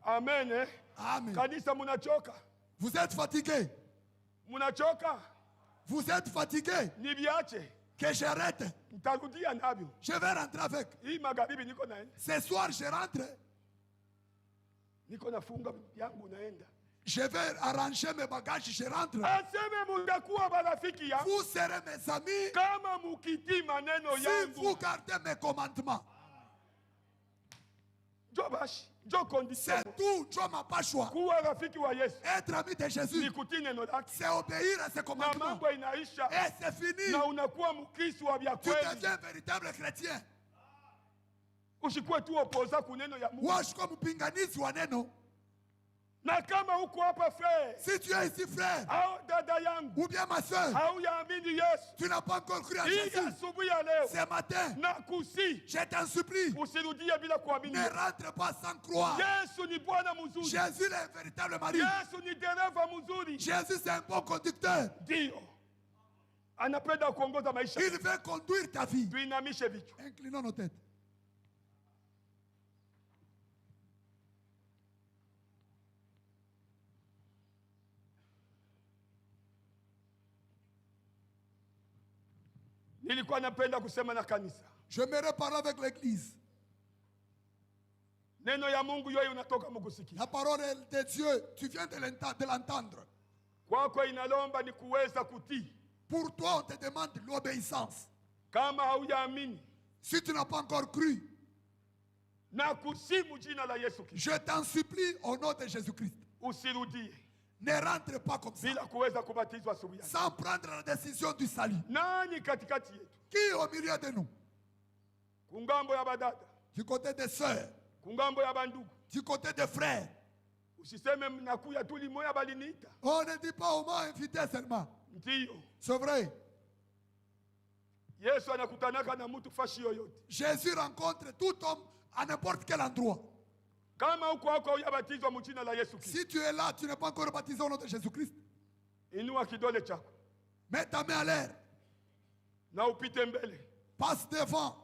Amen. Amen. Kanisa munachoka. Vous êtes fatigué. Munachoka. Vous êtes fatigué. Nibiache. Que j'arrête. Nitarudia nabyo. Je vais rentrer avec. Hii magharibi niko naenda. Ce soir je rentre. Niko nafunga yangu naenda. Je vais arranger mes bagages, je rentre. Vous serez mes amis si vous gardez mes commandements. C'est tout, Dieu m'a pas choix. Être ami de Jésus, c'est obéir à ses commandements. Et c'est fini. Tu deviens un véritable chrétien. Washikuwa mpinganizi wa neno. Na kama uko hapa frère, si tu es ici frère, au dada yangu, ou bien ma soeur, tu n'as pas encore cru à Jésus, ce matin, je t'en supplie, ne rentre pas sans croire. Jésus est un véritable mari. Jésus c'est un bon conducteur. Il veut conduire ta vie. Inclinons nos têtes. J'aimerais parler avec l'église. La parole de Dieu, tu viens de l'entendre. Pour toi, on te demande l'obéissance. Si tu n'as pas encore cru, je t'en supplie au nom de Jésus-Christ. Ne rentre pas comme ça. Sans prendre la décision du salut. Qui est au milieu de nous? Du côté des sœurs. Du côté des frères. On ne dit pas au moins invité seulement. C'est vrai. Jésus rencontre tout homme à n'importe quel endroit. Si tu es là, tu n'es pas encore baptisé au nom de Jésus-Christ, mets ta main à l'air. Passe devant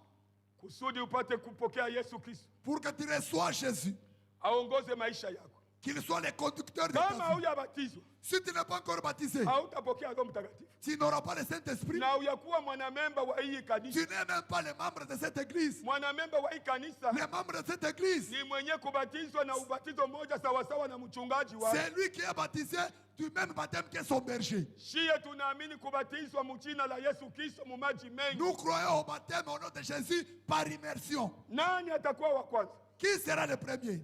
pour que tu reçoives Jésus. Qu'il soit le conducteur de ta vie. Si tu n'es pas encore baptisé, tu n'auras pas le Saint-Esprit. Tu n'es même pas le membre de cette église. Les membres de cette église, c'est lui qui est baptisé du même baptême que son berger. Nous croyons au baptême au nom de Jésus par immersion. Qui sera le premier?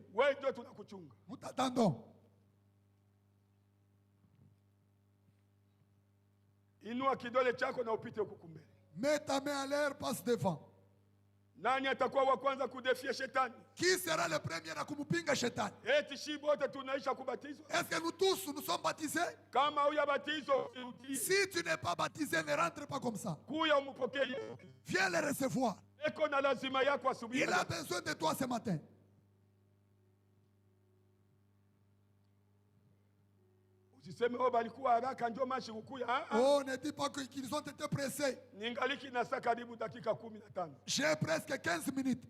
Nous t'attendons. Inua kidole chako na upite huku kumbele. Mets ta main à l'air, passe devant. Nani atakuwa wa kwanza kudefia shetani? Qui sera le premier à kumupinga shetani? Eti shi bote tunaisha kubatizwa? Est-ce que nous tous nous sommes baptisés? Kama hujabatizwa, si tu n'es pas baptisé, ne rentre pas comme ça. Kuya umpokee Yesu. Viens le recevoir. Eko na lazima yako asubuhi. Il a besoin de toi ce matin. Usiseme oh balikuwa haraka ndio mashi kukuya. Oh, ne dis pas qu'ils ont été pressés. Ningaliki na saa karibu dakika 15. J'ai presque 15 minutes.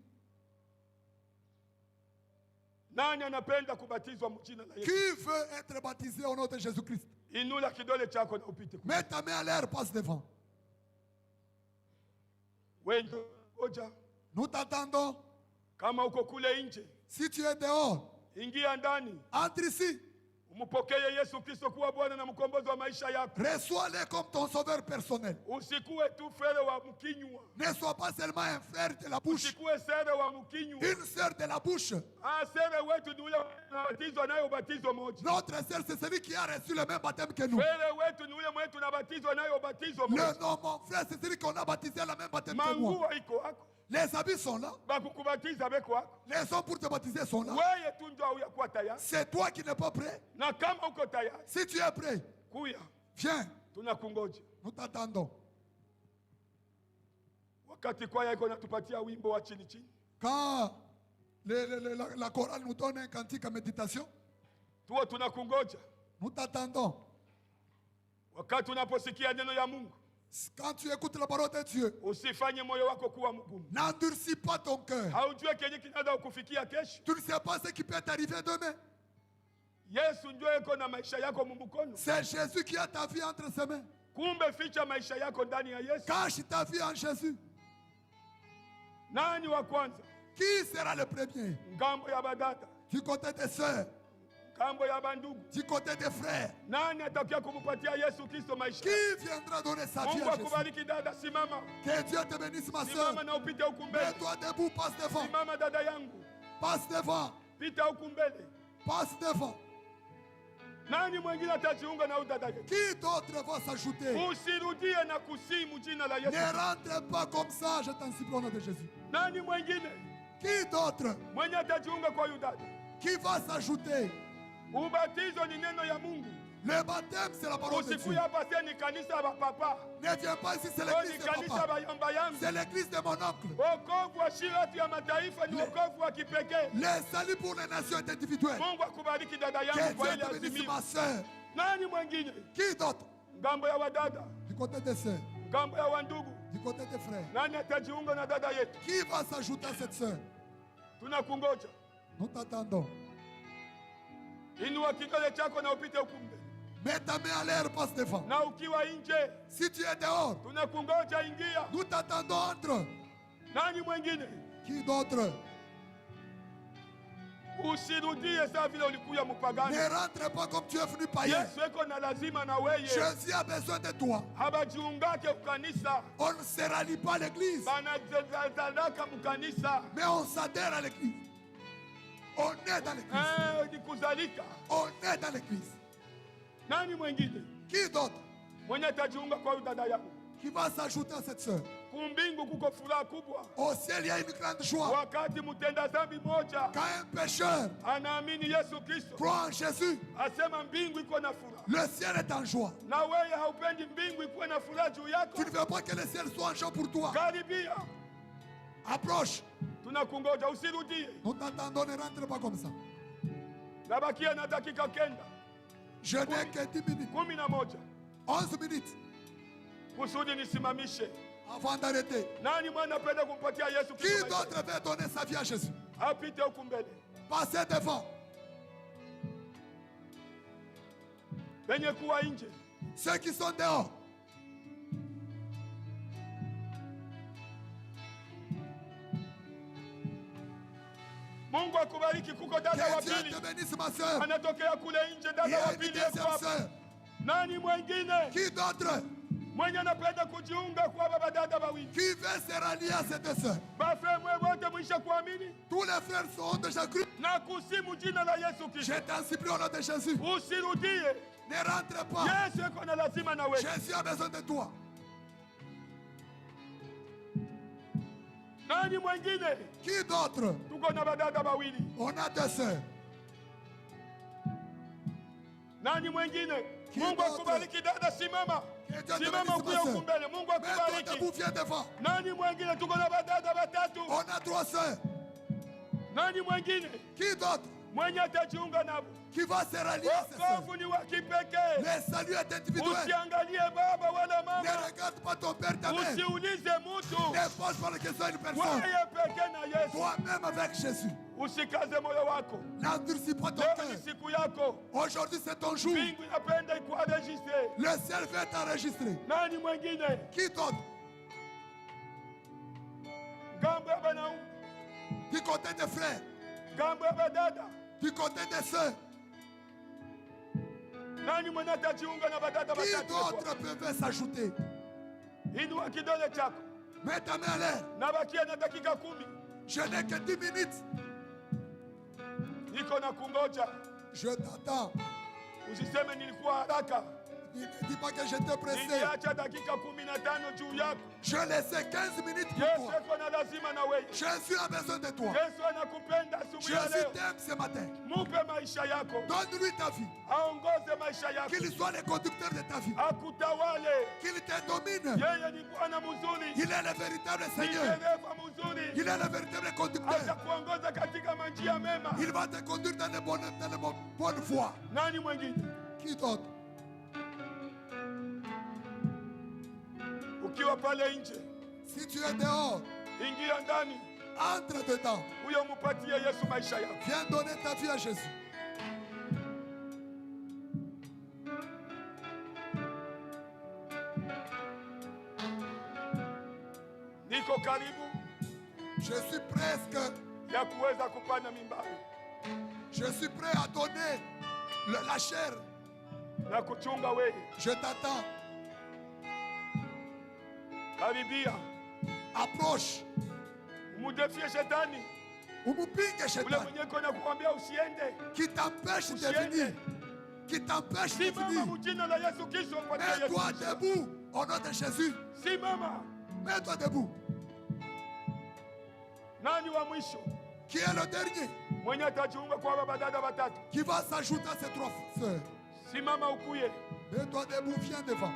Nani anapenda kubatizwa mjina la Yesu? Qui veut être baptisé au nom de Jésus-Christ? Inula kidole chako na upite. Mets ta main à l'air, passe devant. Wendo oja. Nous t'attendons. Kama uko kule nje, si tu es dehors, ingia ndani. Entre ici. Umupokee Yesu Kristo kuwa Bwana na mkombozi wa maisha yako. Reçois-le comme ton sauveur personnel. Usikuwe tu frere wa mkinywa. Ne sois pas seulement un frère de la bouche. Usikuwe sere wa mkinywa. Une sœur de la bouche. Sere wetu ni ule anabatizwa nayo batizo moja. Notre sœur, c'est celui qui a reçu le même baptême que nous. Frere wetu ni ule mwetu nabatizwa nayo batizo moja. Non, mon frère, c'est celui qu'on a baptisé le même baptême que moi. Manguwa iko wako. Les habits sont là. Les hommes pour te baptiser sont là. C'est toi qui n'es pas prêt. Si tu es prêt, viens. Nous t'attendons. Quand la chorale nous donne un cantique à méditation, nous t'attendons. Quand tu écoutes la parole de Dieu, n'endurcis pas ton cœur. Tu ne sais pas ce qui peut t'arriver demain. C'est Jésus qui a ta vie entre ses mains. Cache ta vie en Jésus. Qui sera le premier? Du côté des sœurs, du côté des frères, qui viendra donner sa vie à Jésus? Que Dieu te bénisse, ma soeur. Mets-toi debout, passe devant. Passe devant. Passe devant. Qui d'autre va s'ajouter? Ne rentre pas comme ça, je t'en supplie au nom de Jésus. Qui d'autre? Qui va s'ajouter? Le baptême, c'est la parole de Dieu. Ne viens pas ici, c'est l'église de papa. C'est l'église de mon oncle. Le salut pour les nations est individuel. Que Dieu te bénisse, ma soeur. Qui d'autre? Du côté des sœurs. Du côté des frères. Qui va s'ajouter à cette sœur? Nous t'attendons. Mets ta main à l'air, passe devant. Si tu es dehors, nous t'attendons entre. Qui d'autre? Ne rentre pas comme tu es venu païen. Jésus a besoin de toi. On ne se rallie pas à l'église, mais on s'adhère à l'église. On est dans l'église. On est dans l'église. Qui d'autre? Qui va s'ajouter à cette sœur? Au ciel, il y a une grande joie. Quand un pécheur croit en Jésus, le ciel est en joie. Tu ne veux pas que le ciel soit en joie pour toi. Approche. Nous t'attendons, ne rentre pas comme ça. Je n'ai que 10 minutes. 11 minutes. Avant d'arrêter. Qui d'autre veut donner sa vie à Jésus? Passez devant. Ceux qui sont dehors. Que Dieu te bénisse, ma soeur. Il y a une deuxième soeur. Qui d'autre? mwenye anapenda kujiunga kwa baba dada wawili, qui veut se rallier à ces deux sœurs. Bafremu wote mwisha kuamini, Tous les frères sont déjà cru. na kusimu jina la Yesu Kristo. Je t'en supplie au nom de Jésus. Usirudie. Ne rentre pas. Yesu yuko na lazima na wewe. Jésus a besoin de toi. Nani mwingine? Qui d'autre? Tuko na badada wawili. On a deux sœurs. Nani mwingine? Mungu akubariki dada, simama. Simama ukuye huku mbele. Mungu akubariki. Nani mwingine? Tuko na badada watatu. On a trois sœurs. Nani mwingine? Qui d'autre? Mwenye atajiunga nabo. Qui va se rallier à ces sœurs? Wokovu ni wa kipekee. Le salut est individuel. Usiangalie baba wala mama. Ne regarde pas ton père, ta mère. Usiulize mtu. Ne pose pas la question à une personne. Wewe pekee na Yesu. Toi-même avec Jésus. Usikaze moyo wako. N'endurcis pas ton Leo cœur. ni siku yako. Aujourd'hui c'est ton jour. Mbingu inapenda ikuenregistre. Le ciel veut t'enregistrer. Nani mwingine? Qui d'autre? Ngambo ya banaume. Du côté des frères. Ngambo ya badada. Du côté des sœurs. Nani mwenye atajiunga na badada Qui watatu? d'autre peuvent s'ajouter? Inua kidole chako. Mets ta main à l'air. Nabakia na dakika 10. Je n'ai que 10 minutes. Niko na kungoja. Je t'attends. Usiseme nilikuwa haraka. Ne dis pas que j'étais pressé. Niliacha dakika 15 juu yako. Je laissais 15 minutes pour Yesu toi. yuko na lazima na wewe. Jésus a besoin de toi. Yesu anakupenda asubuhi ya Jésus leo. t'aime ce matin. Mupe maisha yako. Donne-lui ta vie. Aongoze maisha yako. Qu'il soit le conducteur de ta vie. Akutawale. Qu'il te domine. Yeye ni Bwana mzuri. Il est le véritable Ni Seigneur. dereva mzuri. Il est le véritable conducteur. Atakuongoza katika njia mema. Il va te conduire dans les bonnes voies. Nani mwingine? Qui d'autre? Ukiwa pale nje, Si tu es dehors, ingia ndani. entre dedans. Huyo mupatie Yesu maisha yako. Viens donner ta vie à Jésus. Niko karibu Je suis presque. ya kuweza kupanda mimbari Je suis prêt à donner la chair. na kuchunga wewe. Je t'attends. Karibia, Approche. umudefie shetani. Umupinge Ule shetani. mwenye kona kuambia usiende. Qui t'empêche de Usiende. venir. Qui t'empêche de Simama venir. mjina la Yesu Kristo, mpatie Mets-toi Yesu. debout au nom de Jésus. Simama. Mets-toi debout. Nani wa mwisho Qui est le dernier? mwenye atajiunga kwa baba dada watatu? Qui va s'ajouter à ces trois sœurs? Simama ukuye. Mets-toi debout, viens devant.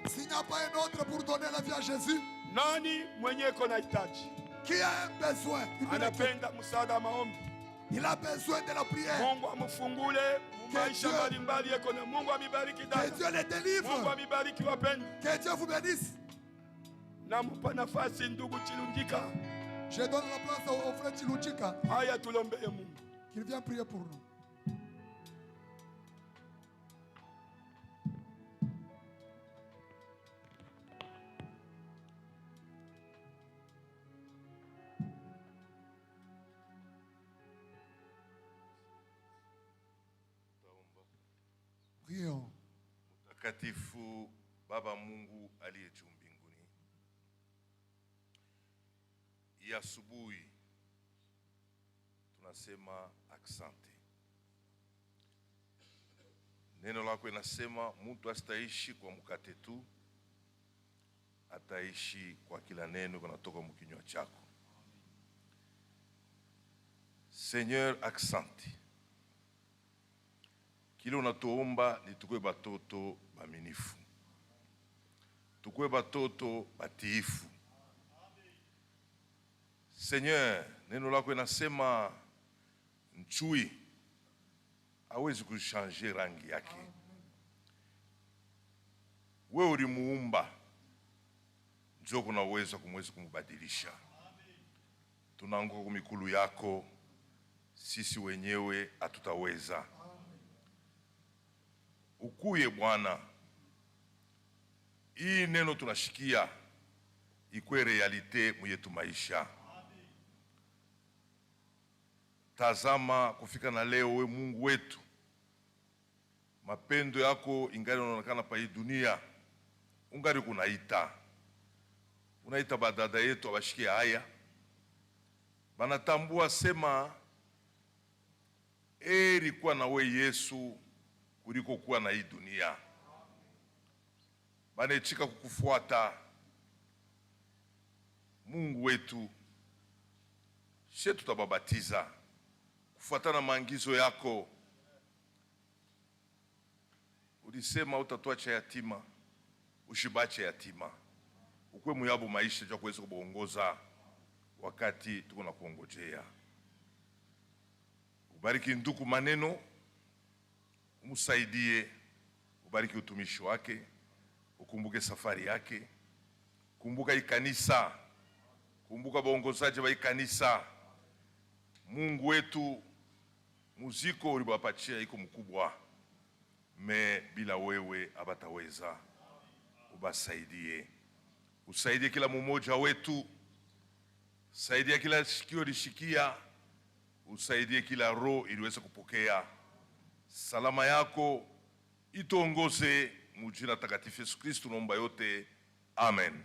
S'il n'y a pas un autre pour donner la vie à Jésus, Nani mwenye kona hitaji? qui a un besoin? Anapenda msaada wa maombi. Il a besoin de la prière. Mungu amfungule maisha mbalimbali yako na Mungu amibariki Que dada. Dieu les délivre. Mungu amibariki wapendwa. Que Dieu vous bénisse. Nampa nafasi ndugu Chilundika. Je donne la place au frère Chiluchika. Haya tulombee Mungu. Qu'il vienne prier pour nous. Prions. Mtakatifu Baba Mungu aliye juu mbinguni, ya asubuhi tunasema asante. Neno lako inasema mtu asitaishi kwa mkate tu, ataishi kwa kila neno kunatoka mkinywa chako. Seigneur, asante. Kile unatuomba ni tukue batoto baminifu, tukue batoto batiifu. Seigneur, neno lako inasema nchui hawezi kuchanger rangi yake. Wewe ulimuumba, njoo kuna uwezo kumweza kumbadilisha. Tunaanguka kwa mikulu yako, sisi wenyewe hatutaweza. Ukuye Bwana, hii neno tunashikia ikwe realite mwetu maisha. Tazama kufika na leo, we Mungu wetu, mapendo yako ingali unaonekana pa hii dunia. Ungali unaita badada yetu abashikie haya, banatambua sema eri kuwa na we Yesu kuliko kuwa na hii dunia. Banechika kukufuata Mungu wetu. She tutababatiza kufuatana maagizo yako. Ulisema utatuacha yatima, ushibache yatima. Ukwe muyabu maisha ya kuweza kuongoza wakati tuko na kuongojea. Ubariki nduku maneno, umsaidie. Ubariki utumishi wake, ukumbuke safari yake. Kumbuka ikanisa, kumbuka baongozaji wa ikanisa. Mungu wetu, muziko ulibapatia iko mkubwa, bila wewe abataweza. Ubasaidie, usaidie kila mmoja wetu, saidia kila sikio lishikia, usaidie kila roho iliweza kupokea. Salama yako ituongoze, mujina takatifu Yesu Kristo naomba yote, amen.